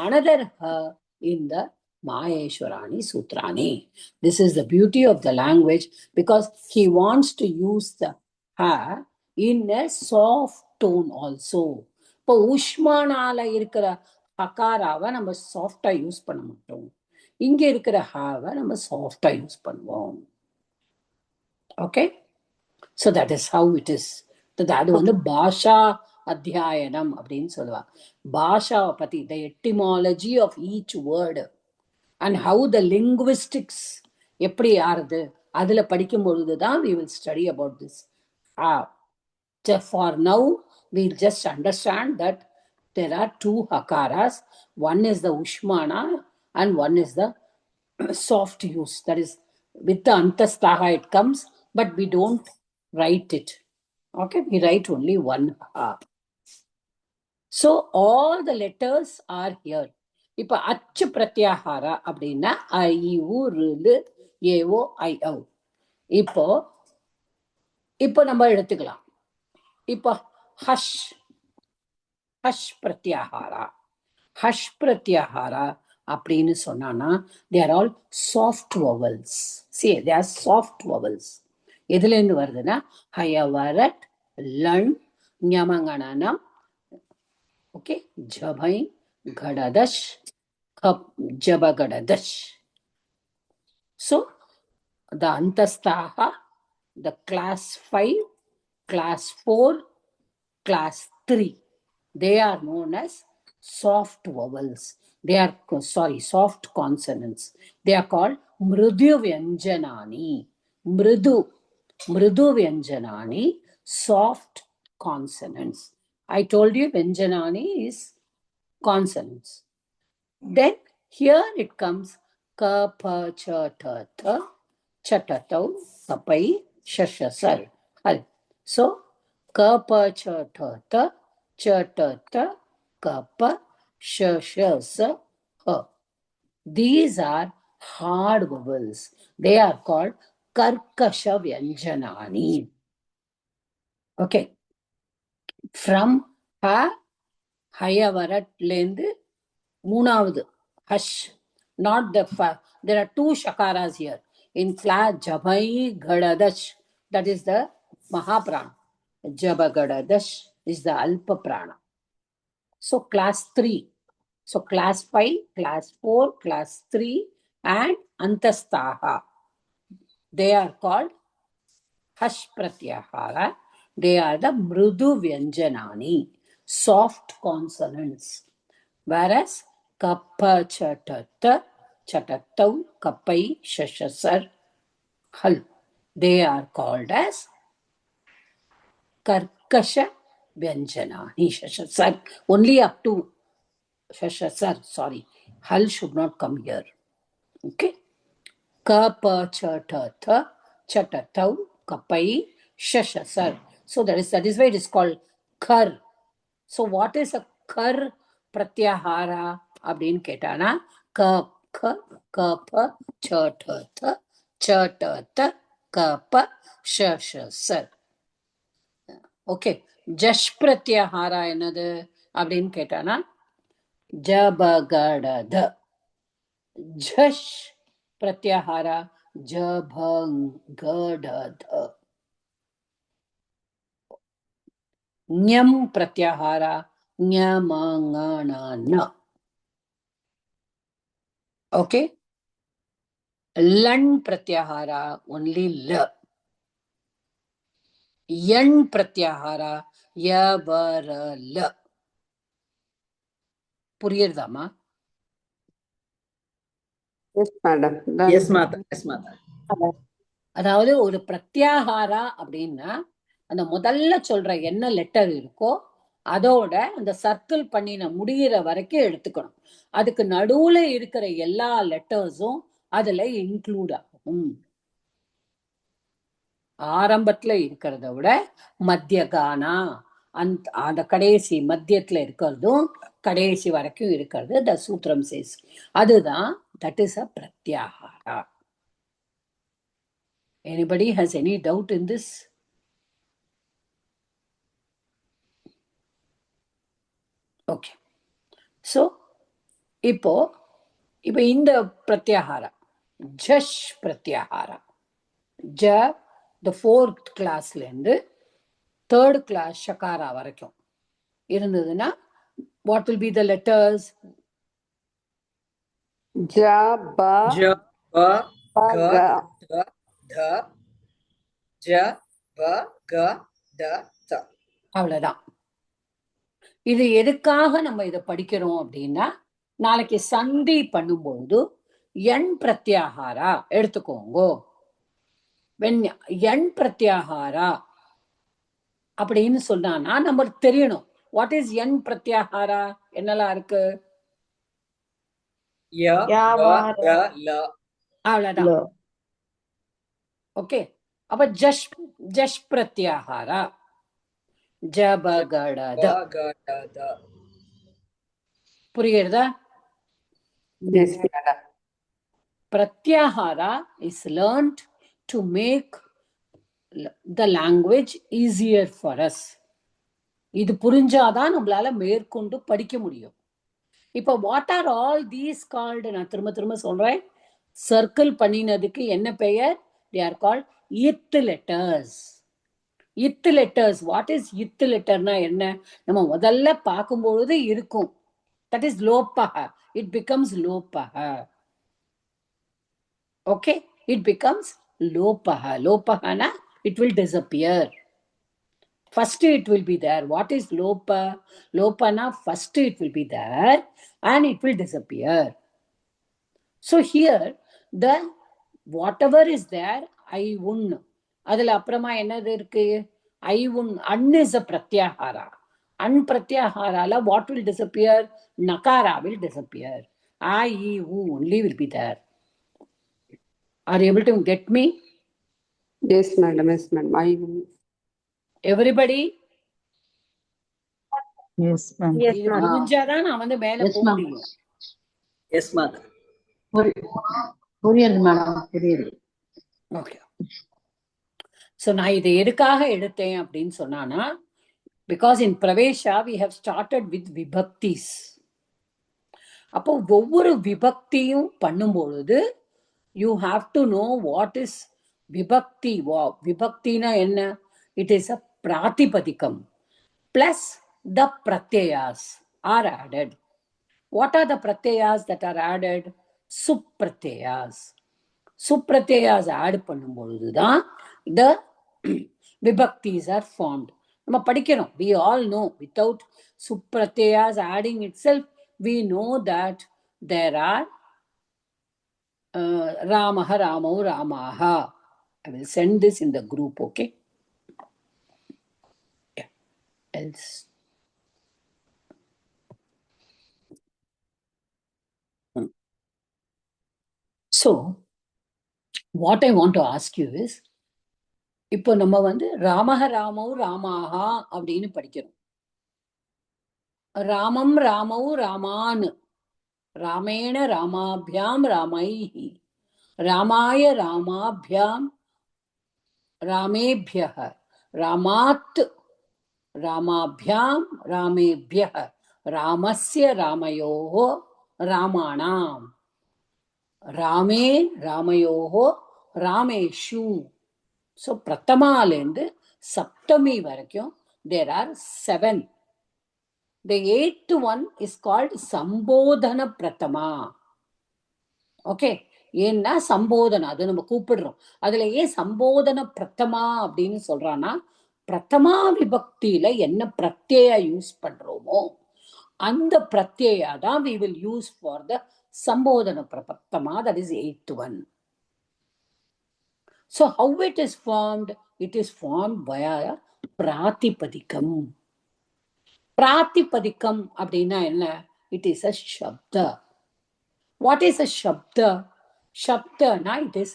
S1: another ha in the Maheshwarani Sutrani. This is the beauty of the language, because he wants to use the ha in a soft tone also. இப்போ உஷ்மானால இருக்கிற ஹகாராவை நம்ம சாஃப்டா use பண்ண மாட்டோம். இங்க இருக்கிற ஹாவை நம்ம சாஃப்டா யூஸ் பண்ணுவோம். Okay, so that is how it is. அது பாஷா அத்தியாயனம் அப்படின்னு சொல்லுவா. பாஷாவை பத்தி, the etymology of each word and how the linguistics எப்படி ஆறுது அதுல படிக்கும் பொழுதுதான் we will study about this. For now, we'll just understand that there are 2 hakaras. One is the ushmana and one is the soft use. That is, with the antastaha it comes, but we don't write it. Okay, we write only one ha. So all the letters are here. இப்ப அச்சு பிரத்யாகாரா அப்படின்னா ஐ உ ரு ஏ ஓ ஐ ஔ. இப்போ நம்ம எடுத்துக்கலாம். இப்போ ஹஷ் பிரத்யாகாரா. ஹஷ் பிரத்யாகாரா அப்படின்னு சொன்னானா, they are all soft vowels. See, they are soft vowels. எதுல இருந்து வருதுன்னா ஹயவரட் லன் ஞமங்கணனம். Okay, ஜபை கடதஷ் ஜபகடதஷ். So the antastaha, the class 5, class 4, class 3, they are known as soft vowels. They are, soft consonants. They are called mridu vyanjanani. Mridu vyanjanani, soft consonants. I told you vyanjanani is consonants. Then here it comes ka pa cha ta tha chatatau tapai shashasar hal. So ka pa cha ta tha chatata kapa shashasa ha. These are hard vowels. They are called karkasha vyanjanani. Okay, from ha hayavarat lendu மூணாவது hush, not the there are 2 shakaras here in class jabai gadadash. That is the mahaprana. Jabagadadash is the alpa prana. So class 3, So class 5, class 4, class 3 and Antastaha. They are called Hash Pratyahara. They are the Mrudu Vyanjanani, soft consonants. Whereas Kappa Chatata, Chatatau, Kappai, Shashasar, Hal, they are called as Karkasha Vyanjanani, Shashasar. Only up to Shashasar, sorry. Hal should not come here. Okay? Kappa Chatata, Chatatau, Kappai, Shashasar. So that is why it is called Kar. So what is a Kar Pratyahara? Abdin ketana Kap, Kappa, Chatata, Chatata, Kappa, Shashasar. Okay. Jash Pratyahara என்னது அப்படின்னு கேட்டானா ஜபகடத. Jash Pratyahara Jabhangadadha. Nyam Pratyahara Nyamanganana. Okay. Lan Pratyahara only la. Yan Pratyahara Yabarala. புரியுறதாமா?
S7: Yes, madam. Done.
S3: Yes, Mata. Yes, Mata.
S1: அதாவது ஒரு பிரத்யாகாரா அப்படின்னா அந்த முதல்ல சொல்ற என்ன லெட்டர் இருக்கோ அதோட அந்த சர்க்கிள் பண்ணின முடிகிற வரைக்கும் எடுத்துக்கணும். அதுக்கு நடுவுல இருக்கிற எல்லா லெட்டர்ஸும் அதுல இன்க்ளூட் ஆகும். ஆரம்பத்துல இருக்கிறத விட மத்தியகானா அந்த கடைசி மத்தியத்துல இருக்கிறதும் கடைசி வரைக்கும் இருக்கிறது த சூத்திரம் சேஸ். அதுதான் that is a pratyahara. Anybody has any doubt in this? Okay. So, இப்போ இந்த பிரத்யாகாரா ஜஷ் பிரத்யாகாரா ஜ the 4th classல இருந்து 3rd class ஷகாரா வரைக்கும் இருந்ததுன்னா what will be the letters?
S7: Ja, ba,
S3: Ja, ba,
S7: ba,
S3: ga,
S7: ga.
S3: da, da. Ja, ba, ga, da, da.
S1: அவ்வளவுதான். இது எதுக்காக நம்ம இதை படிக்கிறோம் அப்படின்னா நாளைக்கு சந்தி பண்ணும்போது எண் பிரத்யாகாரா எடுத்துக்கோங்கோ. எண் பிரத்யாகாரா அப்படின்னு சொன்னானா நமக்கு தெரியணும் வாட் இஸ் எண் பிரத்யாகாரா என்னெல்லாம் இருக்கு.
S3: Ya, ba, da, la.
S1: அவ்வளவுதான். ஓகே. அப்ப ஜஷ் பிரத்யாகாரா ஜபகடத. புரியுறதா?
S7: Yes, madam.
S1: Pratyahara is learned to make the language easier for us. இது புரிஞ்சாதான் நம்மளால மேற்கொண்டு படிக்க முடியும். இப்போ what are all these called? நான் திரும்ப சொல்றேன். சர்க்கிள் பண்ணினதுக்கு என்ன பெயர்? They are called ith letters. ith letters. What is ith letterனா என்ன? நம்ம முதல்ல பார்க்கும்பொழுது இருக்கும். That is lopaha. It becomes lopaha. Okay, it becomes lopaha. Lopahana, it will disappear. First it will be there. What is lopa? Lopana, first it will be there and it will disappear. So here, the whatever is there, I un. Adala aprama enadhu irukku? I un. An is a pratyahara. An pratyahara, what will disappear? Nakara will disappear. I, e, u only will be there. Are you able to get me?
S7: Yes, madam. Yes, madam.
S1: Everybody?
S6: Yes, ma'am.
S5: Yes,
S1: இது
S5: ma'am.
S1: புரிஞ்சாதான் நான் மேல
S2: Yes,
S1: போக
S2: ma'am.
S1: முடியும்.
S3: Yes, Mata.
S2: புரியுது madam, புரியுது.
S1: Okay. So நான் இதை எதுக்காக எடுத்தேன் அப்படின்னு சொன்னானா because in Pravesha we have started with vibhaktis. அப்போ ஒவ்வொரு விபக்தியும் பண்ணும்பொழுது you have to know what is vibhakti. விபக்தினா என்ன? It is a pratipadikam plus the pratyayas are added. What are the pratyayas that are added? Supratyayas. Supratyayas add பண்ணும்பொழுதுதான் the vibhaktis are formed. நம்ம படிக்கணும். We all know without supratyayas adding itself, we know that there are Ramaha, Ramau, Ramaha. I will send this in the group, okay? Yeah. Else. So, what I want to ask you is, இப்போ நம்ம வந்து ராமஹ ராமௌ ராமாஹா அப்படின்னு படிக்கிறோம். ராமம் ராமௌ ராமான், ராமேண ராமாபியாம் ராமைஹி, ராமாய ராமாபியாம் ராமேபியஹ, Ramat ராமாபியாம் ராமேபியஹ, ராமஸ்ய ராமயோஹோ ராமாணாம், ராமே ராமயோஹோ ராமேஷு. So, Pratamalendu Saptami varakyum, there are 7. The 8th one is called Sambodhana Pratama. Okay. ஏன்னா சம்போதனா அது நம்ம கூப்பிடுறோம். அதுல ஏன் சம்போதன பிரதமா அப்படின்னு சொல்றான்னா, பிரதமா விபக்தியில என்ன பிரத்யயா யூஸ் பண்றோமோ அந்த பிரத்யயா தான் we will use for the சம்போதன பிரதமா, that is 8th one. So how it is formed? It is formed via Pratipadikam. Pratipadikam அப்படின்னா என்ன? It is a shabda. What is a shabda? Shabda na, it is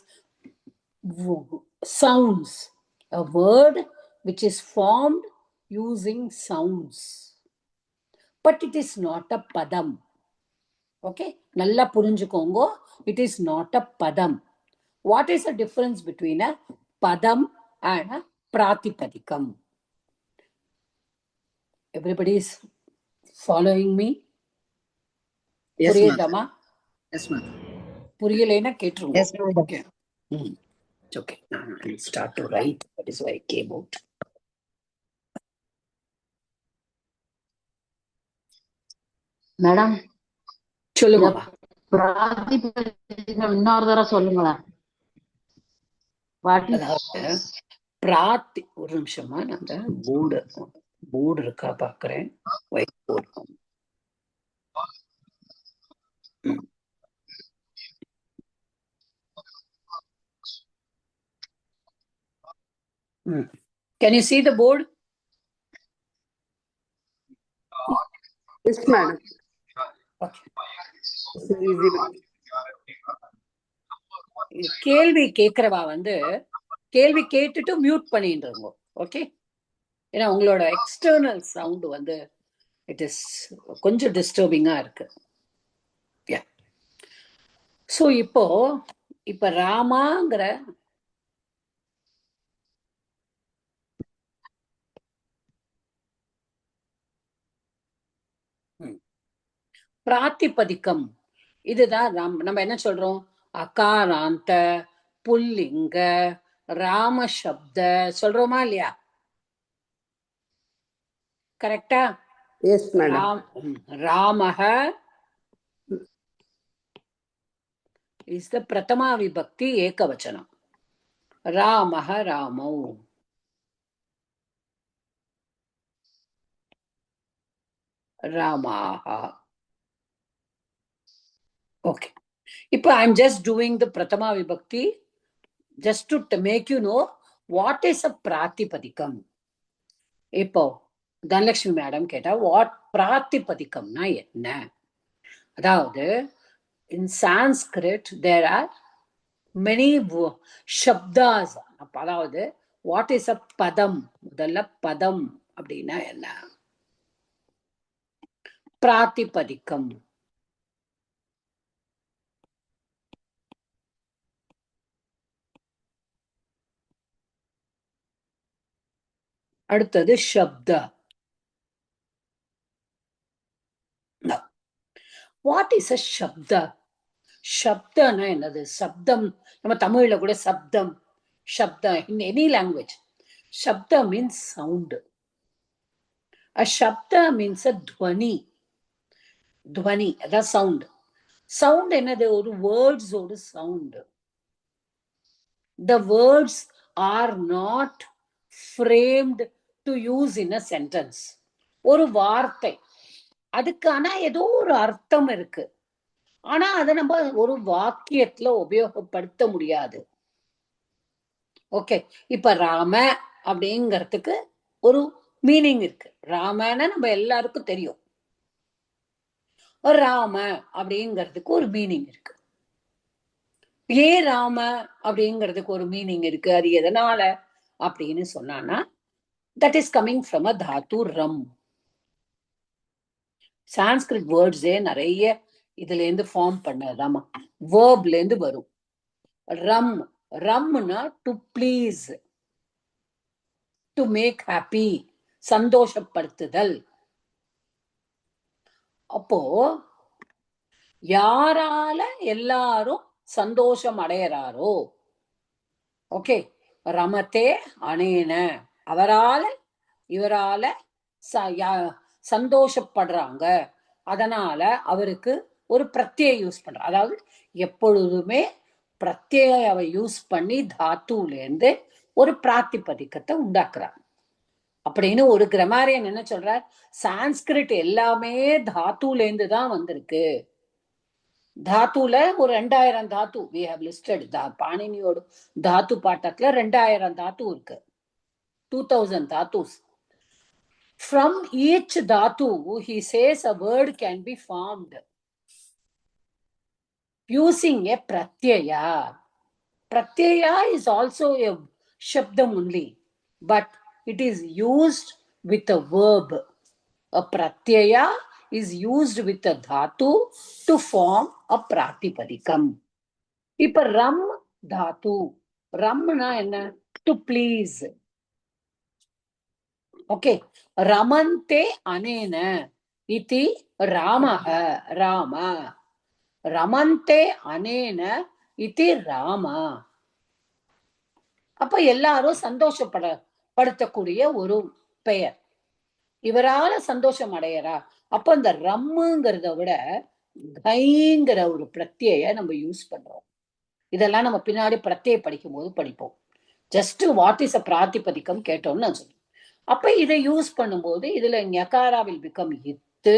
S1: sounds. A word which is formed using sounds. But it is not a padam. Okay? Nalla புரிஞ்சுக்கோங்க. It is not a padam. What is the difference between a padam and a pratipadikam? Everybody is following me?
S3: Yes,
S1: புரியலமா?
S3: Yes, ma'am.
S1: புரியலைன்னா கேட்டுருங்க.
S4: Yes, ma'am.
S1: Okay. It's okay. I'll start to write. That is why I came out.
S2: Madam
S1: சொல்லுங்கம்மா.
S2: பிராதிபதிகம் இன்னொரு தடவை சொல்லுங்களேன்.
S1: பிராத்தி, ஒரு நிமிஷமா நான் அந்த board இருக்கா பாக்குறேன். White board. Can you see the board?
S7: Yes, madam.
S1: Okay. கேள்வி கேட்கிறவா வந்து கேள்வி கேட்டுட்டு மியூட் பண்ணிடுங்க. ஓகே? ஏன்னா உங்களோட எக்ஸ்டர்னல் சவுண்ட் வந்து இட் இஸ் கொஞ்சம் டிஸ்டர்பிங்கா இருக்கு. ஸோ இப்ப ராமாங்கிற பிராத்திபதிக்கம் இதுதான் நம்ம என்ன சொல்றோம்? அகாராந்த புல்லிங்க ராமசப்த சொல்றோமா இல்லையா? கரெக்டா?
S7: Yes madam.
S1: Ramah is the prathama vibhakti ஏகவச்சனம். ராமஹ ராமௌ. Ramaha. Okay. Now I'm just doing the Pratama Vibhakti just to make you know what is a Pratipadikam. Now, Dhanlakshmi madam keta, what Pratipadikam na enna? Adavadhu, in Sanskrit there are many shabdas. Adavadhu, what is a padam? Mudalla padam அப்படின்னா என்ன? பிராத்திபதிக்கம். அடுத்தது சப்த. What is அ சப்த? சப்தனா என்னது? சப்தம் நம்ம தமிழ்ல கூட சப்தம், சப்த இன் எனி லாங்குவேஜ். சப்த means sound. A shabda means a dhvani. துவனி, அதான் சவுண்ட். சவுண்ட் என்னது? ஒரு வேர்ட்ஸ் ஒரு sound. The words are not framed to use in a sentence. ஒரு வார்த்தை அதுக்கான ஏதோ ஒரு அர்த்தம் இருக்கு, ஆனா அதை நம்ம ஒரு வாக்கியத்துல உபயோகப்படுத்த முடியாது. ஓகே, இப்ப ராம அப்படிங்கிறதுக்கு ஒரு மீனிங் இருக்கு. ராமன்னா நம்ம எல்லாருக்கும் தெரியும். ராம அப்படிங்கிறதுக்கு ஒரு மீனிங் இருக்கு. ஏன் ராம அப்படிங்கிறதுக்கு ஒரு மீனிங் இருக்கு, அது எதனால அப்படின்னு சொன்னான்னா, that is coming from a dhatu ram. Sanskrit வேர்ட்ஸே நிறைய இதுல இருந்து ஃபார்ம் பண்ணதாமா, வேர்ப்ல இருந்து வரும். ரம், ரம்னா to please, to make happy, சந்தோஷப்படுத்துதல். அப்போ யாரால எல்லாரும் சந்தோஷம் அடையறாரோ, ஓகே, ரமத்தே அனேன, அவரால இவரால சந்தோஷப்படுறாங்க, அதனால அவருக்கு ஒரு பிரத்யய யூஸ் பண்ற. அதாவது எப்பொழுதுமே பிரத்யய யூஸ் பண்ணி தாத்துல இருந்து ஒரு பிராத்திபதிக்கத்தை உண்டாக்குறார் அப்படின்னு ஒரு கிராமரியன் என்ன சொல்றார், சான்ஸ்கிரிட் எல்லாமே தாத்துல இருந்து தான் வந்திருக்கு. தாத்துல ஒரு 2000 தாத்து we have listed. பாணினியோட தாத்து பாட்டத்துல 2000 தாத்து இருக்கு, 2000 தாத்துஸ். From each dhatu, he says a word can be formed using a pratyaya. Pratyaya is also a shabdam only, but it is used with a verb. A pratyaya is used with a dhatu to form a pratipadikam. இப்ப ரம் தாத்து, ரம்னா என்ன? to please. Okay, ரமந்தே அனேன இதி ராமஹ, ராம, ரமந்தே அனேன இதி ராம. அப்ப எல்லாரும் சந்தோஷப்படக்கூடிய ஒரு பெயர், இவரால சந்தோஷம் அடையறா. அப்ப இந்த ரம்முங்கிறத விட கைங்கிற ஒரு பிரத்யய நம்ம யூஸ் பண்றோம். இதெல்லாம் நம்ம பின்னாடி பிரத்யய படிக்கும் போது படிப்போம். ஜஸ்ட் வாட் இஸ் அ பிராத்திபதிக்கம் கேட்டோம்னு நான் சொல்றேன். அப்ப இதை யூஸ் பண்ணும்போது இதுல ஞகாரா வில் பிகம் இத்து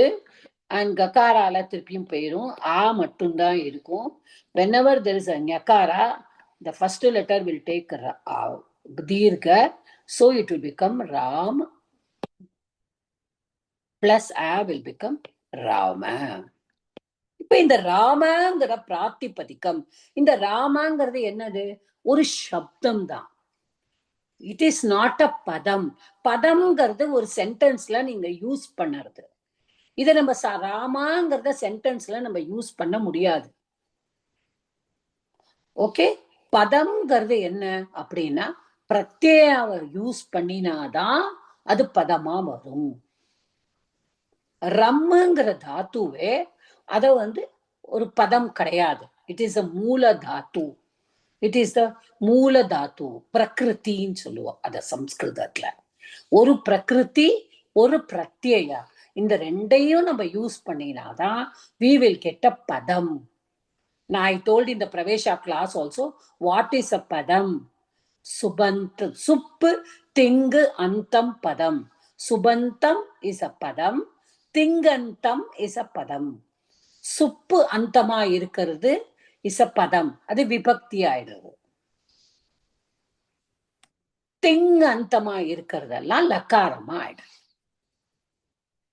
S1: அண்ட் ககாரால திருப்பியும் போயிரும், ஆ மட்டும்தான் இருக்கும். whenever there is a ஞகாரா, the first letter will take தீர்க்க, so it will become ram plus a will become rama. இப்ப இந்த ராமங்கிற பிராத்திபதிக்கம், இந்த ராமங்கிறது என்னது? ஒரு சப்தம் தான். இட் இஸ் நாட் அ பதம். பதம்ங்கிறது ஒரு சென்டென்ஸ்ல நீங்க யூஸ் பண்ணுறது. இதை நம்ம ராமாங்கிறத சென்டென்ஸ்ல நம்ம யூஸ் பண்ண முடியாது. ஓகே, பதம்ங்கிறது என்ன அப்படின்னா பிரத்யேக யூஸ் பண்ணினாதான் அது பதமா வரும். ரம்முங்கிற தாத்துவே அத ஒரு பதம் கிடையாது. இட் இஸ் அ மூல தாத்து. இட் இஸ் த மூல தாத்து, பிரகிருத்தின்னு சொல்லுவோம் அத சம்ஸ்கிருதத்துல. ஒரு பிரகிருதி, ஒரு பிரத்யய, இந்த ரெண்டையும் நம்ம use பண்ணினாதான் we will get a padam. Now I told in the Pravesha class also, what is a padam? Subant, sup, ting, antam, padam. Subantam is a padam, tingantam is a padam. சுப்பு அந்தமா இருக்கிறது is அ பதம், அது விபக்தி ஆயிடுது. Thing அந்தமா இருக்கிறதெல்லாம் லக்காரமா ஆயிடுது.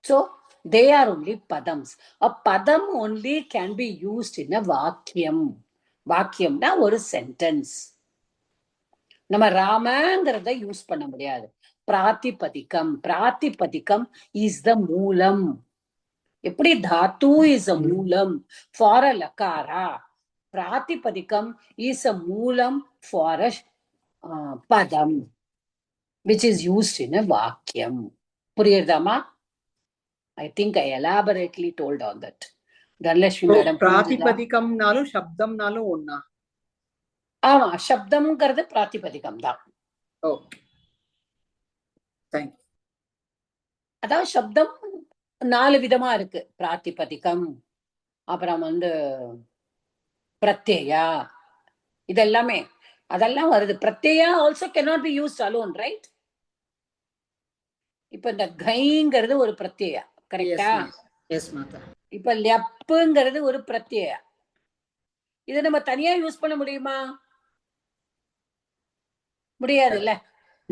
S1: So they are only padams. A padam only can be used in a vakyam. வாக்கியம்னா ஒரு சென்டென்ஸ். நம்ம ராமங்கிறத யூஸ் பண்ண முடியாது. பிராத்திபதிக்கம், பிராத்திபதிக்கம் இஸ் த மூலம். எப்படி தாத்து இஸ் அ மூலம் for a Lakra, பிராத்திபதிக்கம் is a மூலம் ஃபார் அ பதம் which is used in a வாக்கியம். புரியுதாமா? I think I elaborately told on that. Dhanalakshmi madam,
S3: பிராதிபதிகம்னாலும் சப்தம்னாலும் ஒண்ணா?
S1: ஆமா, சப்தம்ங்கிறது பிராத்திபதிகம் தான்.
S3: Okay, thank you.
S1: அதாவது சப்தம் 4 விதமா இருக்கு. பிராத்திபதிகம், அப்புறம் பிரத்யயா, இதெல்லாமே அதெல்லாம் வருது. பிரத்யயா also cannot be used alone, right? இப்ப இந்த கைங்கிறது ஒரு பிரத்யயா, கரெக்டா?
S3: எஸ் மாதா.
S1: இப்ப லெப்புங்கிறது ஒரு பிரத்யயா. இதை நம்ம தனியா யூஸ் பண்ண முடியுமா? முடியாது இல்ல?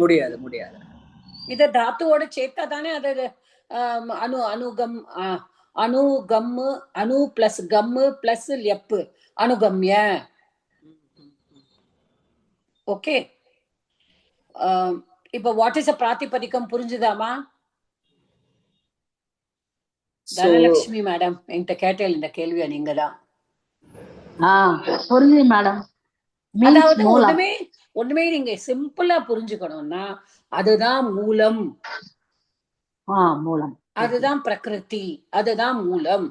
S3: முடியாது முடியாது.
S1: இத தாத்துவோட சேர்த்தா தானே அது அணு அணுகம் அணுகம்மு அணு பிளஸ் கம்மு பிளஸ் லெப்பு அணுகம்ய. ஓகே, இப்ப வாட் இஸ் அ பிராத்திபதிகம் புரிஞ்சுதாமா? தனலட்சுமி மேடம் என்கிட்ட கேட்டேன் இந்த கேள்வியா? நீங்க தான்.
S2: புரியுது மேடம்.
S1: அதாவது ஒண்ணுமே நீங்க சிம்பிளா புரிஞ்சுக்கணும்னா அதுதான் மூலம்,
S2: மூலம்,
S1: அதுதான் பிரகிருதி, அதுதான் மூலம்.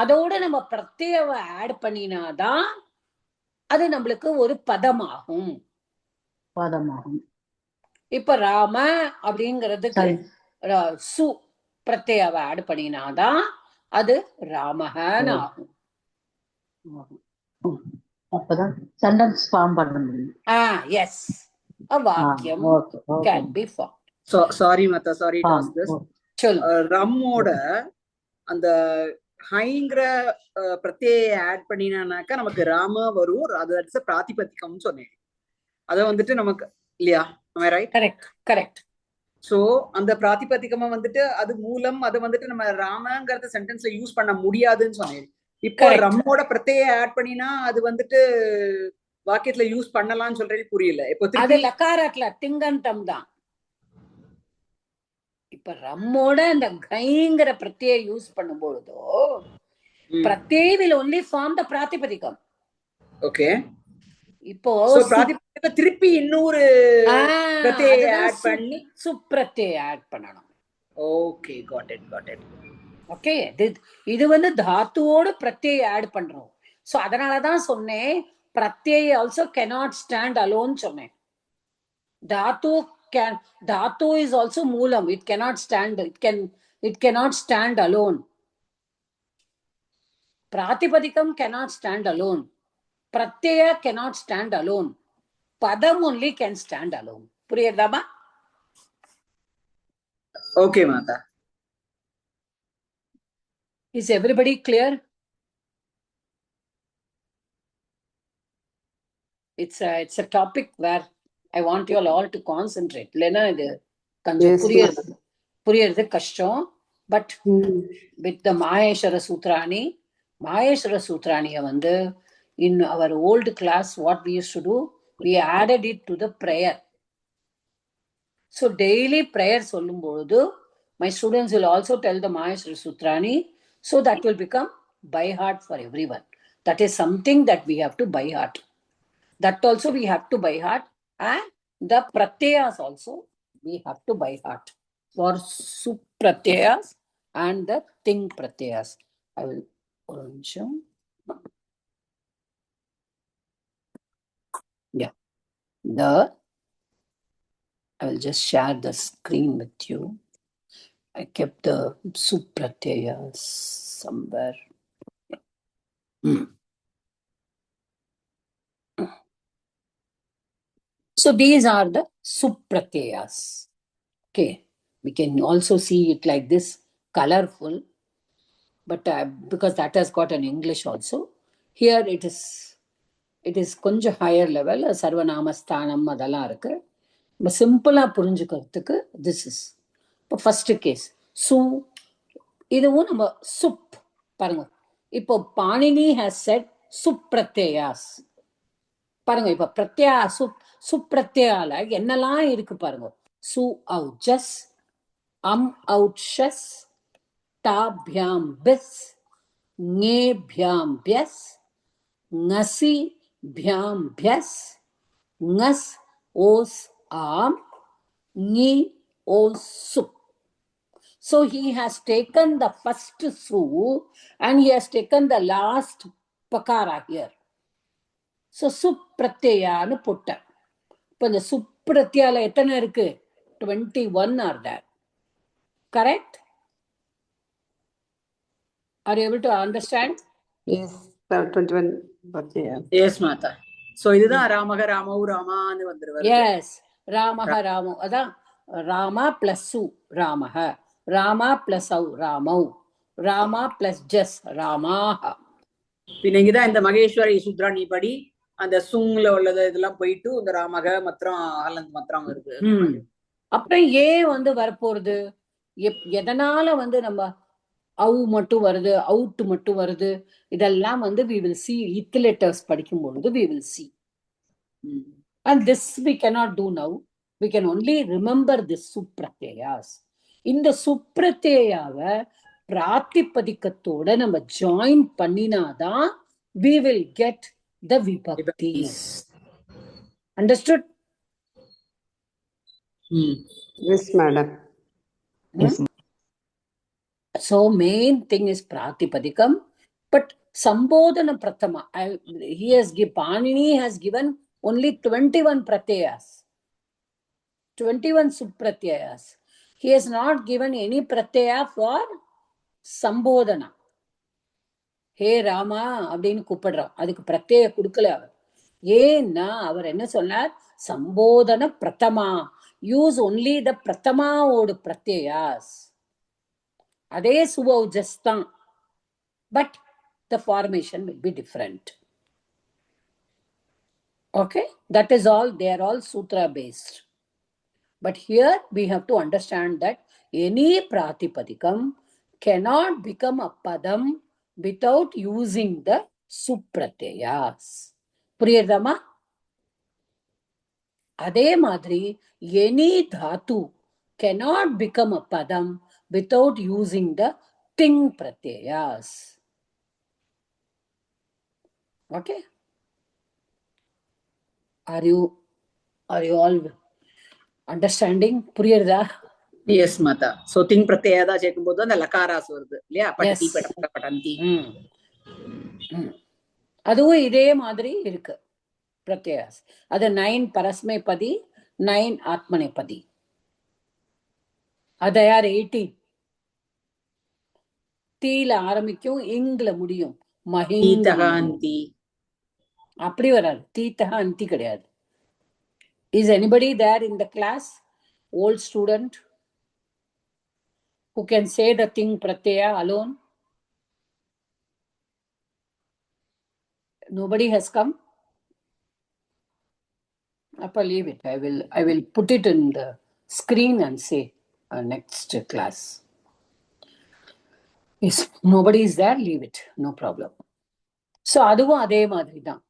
S1: அதோட நம்ம பிரத்யேவ ஆட் பண்ணினாதான் அது நம்மளுக்கு ஒரு பதமாகும். இப்ப ராம அப்படிங்கிறதுக்கு சு பிரத்யேவ ஆட் பண்ணினாதான் அது ராமஹன் ஆகும்.
S2: அப்பதான் சென்டென்ஸ் ஃபார்ம் பண்ண முடியும்.
S1: எஸ், a வாக்கியம் can be formed.
S3: சாரி மத்தா, சாரி டு ஆஸ்க் திஸ். ரம்மோட அந்த ஹைங்கிற பிரத்யேய ஆட் பண்ணினானாக்கா நமக்கு ராம வரும். அது பிராத்திபதிகம் சொன்னேன். அத நமக்கு இல்லையா? ரைட்?
S1: Correct correct.
S3: சோ அந்த பிராத்திபதிகமா அது மூலம், அது நம்ம ராமங்கிறத சென்டென்ஸ்ல யூஸ் பண்ண முடியாதுன்னு சொன்னேன். இப்போ ரம்மோட பிரத்யேய ஆட் பண்ணினா அது வாக்கியத்துல யூஸ் பண்ணலாம்னு சொல்றது புரியல. இப்போ
S1: அது லகாரத்துல திங்கந்தம் தான். இப்ப ரம்மோட அந்த கைங்கிற பிரத்யேய யூஸ் பண்ணும் பொழுதோ பிரத்யேய will only form the பிராத்திபதிகம்.
S3: ஓகே,
S1: இப்போ
S3: பிராத்திபதிகத்தை திருப்பி இன்னொரு பிரத்யேய ஆட் பண்ணி
S1: சுப்ரத்யேய ஆட் பண்ணணும்.
S3: Okay, got it.
S1: ஓகே, இது தாத்துவோட பிரத்யேய ஆட் பண்றோம். சோ அதனாலதான் சொன்னேன் பிரத்யேய ஆல்சோ cannot stand alone சொன்னேன். Dhatu is also moolam. It cannot stand alone. Pratipadikam cannot stand alone. Pratyaya cannot stand alone. Padam only can stand alone. Puriyadama?
S3: Okay, Mata.
S1: Is everybody clear? It's a topic where I want you all to concentrate. Lena, இது கொஞ்சம் புரியறது கஷ்டம். But with the Maheshwara Sutraniya in our old class, what we used to do, we added it to the prayer. So daily prayer சொல்லும் பொழுது my students will also tell the Maheshwara Sutrani, so that will become by heart for everyone. That is something that we have to by heart. That also we have to by heart, and the pratyayas also we have to by heart for supratyayas and the ting pratyayas. I will I will just share the screen with you. I kept the supratyayas somewhere. So these are the supratyayas. Okay, we can also see it like this, colorful, but because that has got an English also. Here it is கொஞ்சம் higher level. சர்வநாமஸ்தானம் அதெல்லாம் இருக்கு. சிம்பிளா புரிஞ்சுக்கிறதுக்கு this is first case. இதுவும் நம்ம சுப் பாருங்க. இப்போ Panini has said supratyayas. பாருங்க, இப்ப பிரத்யா சுப்ரத்யால என்னெல்லாம் இருக்கு பாருங்க. சு ஔஜஸ், ஔட்சஸ், தாபியாம் பிஸ், ஞேபியாம் பியஸ், ஞசி பியாம் பியஸ், ஞஸ் ஓஸ் ஆம், ஞி ஓஸ் சுப். So he has taken the first su and he has taken the last pakara here. So supratyayanu போட்ட. இப்ப இந்த சுப்ரத்யால எத்தனை இருக்கு? 21 are there. Correct? Are you able to understand?
S7: Yes, 21 pratyaya.
S3: Yes, Mata. So இதுதான் ராமக ராமவு ராமான்னு வந்துருவாரு.
S1: Yes, ராமக ராமு. அதான் Rama plus சு ராமக, Rama plus ஔ ராமௌ, ராமா பிளஸ் ஜஸ் ராமாக.
S3: பின்ன இங்கதான் இந்த மகேஸ்வரி சுத்ராணி படி அந்த சுங்ல உள்ளது இதெல்லாம் போயிட்டு இந்த ராமக மத்திரம் ஹலந்த் மத்திரம் வருது.
S1: அப்புறம் ஏன் வந்து வரப்போறது, எதனால வந்து நம்ம அவு மட்டும் வருது, அவுட் மட்டும் வருது, இதெல்லாம் வந்து we will see ith letters படிக்கும் பொழுது we will see. And this we cannot do now. We can only remember this supratyayas. இந்த சுப்ரத்யயாவை பிராத்திபதிக்கத்தோட நம்ம join பண்ணினாதான் we will get the vibhaktis. Understood?
S7: Yes, madam.
S6: Yes.
S1: So main thing is pratipadikam, but sambodhana prathama. Panini has given only 21 pratyayas, 21 supratyayas. He has not given any pratyaya for sambodhana. Hey Rama அப்படின்னு கூப்பிடுறோம், அதுக்கு பிரத்யேக கொடுக்கல அவர். ஏன்னா அவர் என்ன சொன்னார், சம்போதன பிரதமா, use only the பிரதமாவோட பிரத்யயாஸ். அதே சுவௌஜஸ் தான், but the formation will be different. Okay, that is all. They are all sutra based. But here we have to understand that any pratipadikam cannot become a padam without using the supratyayas. புரியுதமா? அதே மாதிரி any dhatu cannot become a padam without using the ting pratyayas. Okay? Are you all understanding? புரியுதா?
S3: Yes, Mata. So ting pratyaya da சேக்கும்போது அந்த லகாராஸ் வருது இல்லையா? படதி படபட படந்தி.
S1: அதுவும் இதே மாதிரி இருக்கு பிரத்யயாஸ். அது 9 பரஸ்மைபதி, 9 ஆத்மநேபதி. அது யார் 18 தீல ஆரம்பிக்கும், இங்ல முடியும்.
S3: மஹீந்தகாந்தி
S1: அப்படி வராது, தீத்தக அந்தி கிடையாது. Is anybody there in the class, old student, who can say the thing pratyaya alone? Nobody has come? Appa, leave it. I will put it in the screen and say next class. If nobody is there, leave it. No problem. So அதுவும் அதே மாதிரி தான்.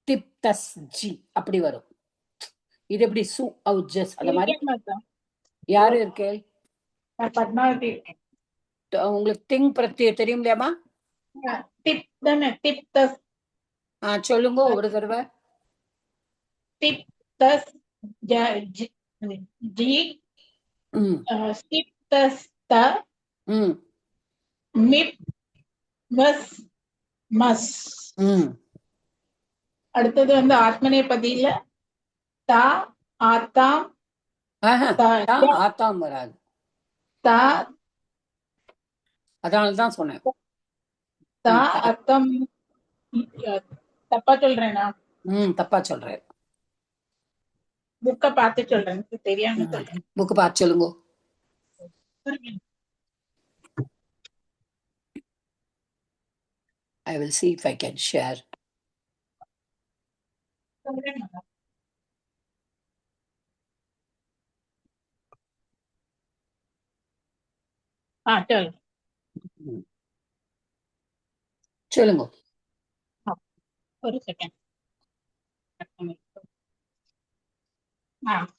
S1: Tip தஸ் G அப்படி வரும். இது எப்படி சு அவுஜஸ் அந்த மாதிரி. யாரு இருக்கே? உங்களுக்கு திங் பிரத்யய தெரியும் இல்லையாமா?
S10: டிப் தானே, டிப் தஸ்.
S1: சொல்லுங்க ஒரு தடவை.
S10: டிப் தஸ் ஜி, ஸ்டிப் தஸ் த, மிப் மஸ் மஸ். அடுத்தது வந்து ஆத்மநேபதியில தா ஆத்தாம்.
S1: ஆத்தாம் வராது,
S10: தா,
S1: அதனாலதான் சொன்னேன்.
S10: தா அத்தம். தப்பா சொல்றேனா?
S1: தப்பா சொல்றேன்.
S10: புக்க பார்த்து சொல்றேன், தெரியாம சொல்றேன்.
S1: புக்க பார்த்து சொல்லுங்க. I will see if I can share. சொல்லுங்க.
S10: ஒரு செகண்ட்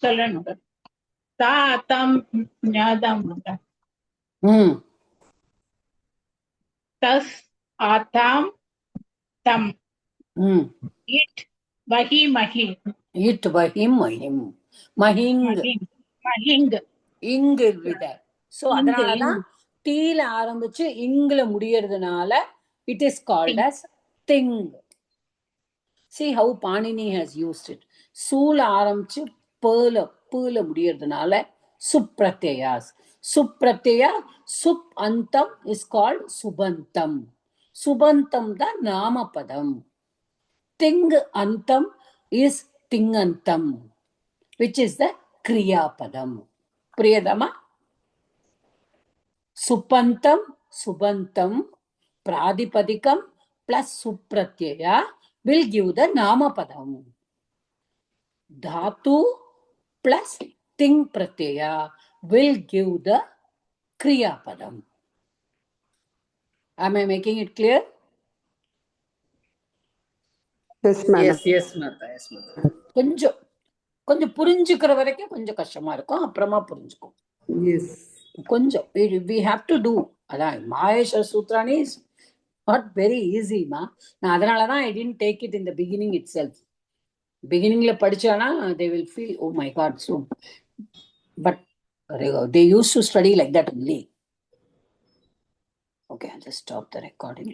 S10: சொல்லணும். தா அத்தாம் ஞாதாம் தஸ் ஆத்தாம் தம். இட் வஹி மஹிம்.
S1: இட் வஹிம் மஹிம். மஹிங்
S10: மஹிங்
S1: இங்கு வித. சோ அதனாலதான் தீல ஆரம்பிச்சு இங்ல முடியறதுனால it is called as thing. See how Panini has used it. சூல ஆரம்பிச்சு பேல முடியறதுனால சுப்ரத்யயாஸ். Supratyaya, sup antam is called subantam. Subantam the nama padam. Ting antam is tingantam, which is the kriya padam. Priyadama? Supantam, subantam, pradipadikam plus supratyaya will give the nama padam. Dhatu plus ting pratyaya will give the kriya padam. Am I making it clear?
S7: Yes, madam.
S3: Yes, Mata. Yes, Mata.
S1: கொஞ்சம் கொஞ்சம் புரிஞ்சுக்கிற வரைக்கும் கொஞ்சம் கஷ்டமா இருக்கும், அப்புறமா புரிஞ்சுக்கும்.
S7: Yes.
S1: கொஞ்சம் we have to do. அதான் மாஹேஸ்வர சூத்ராணி is not very easy, ma. நான் அதனாலதான் I didn't take it in the beginning itself. Beginningல படிச்சானா they will feel, oh my god, so. But they used to study like that only. Okay, I'll just stop the recording.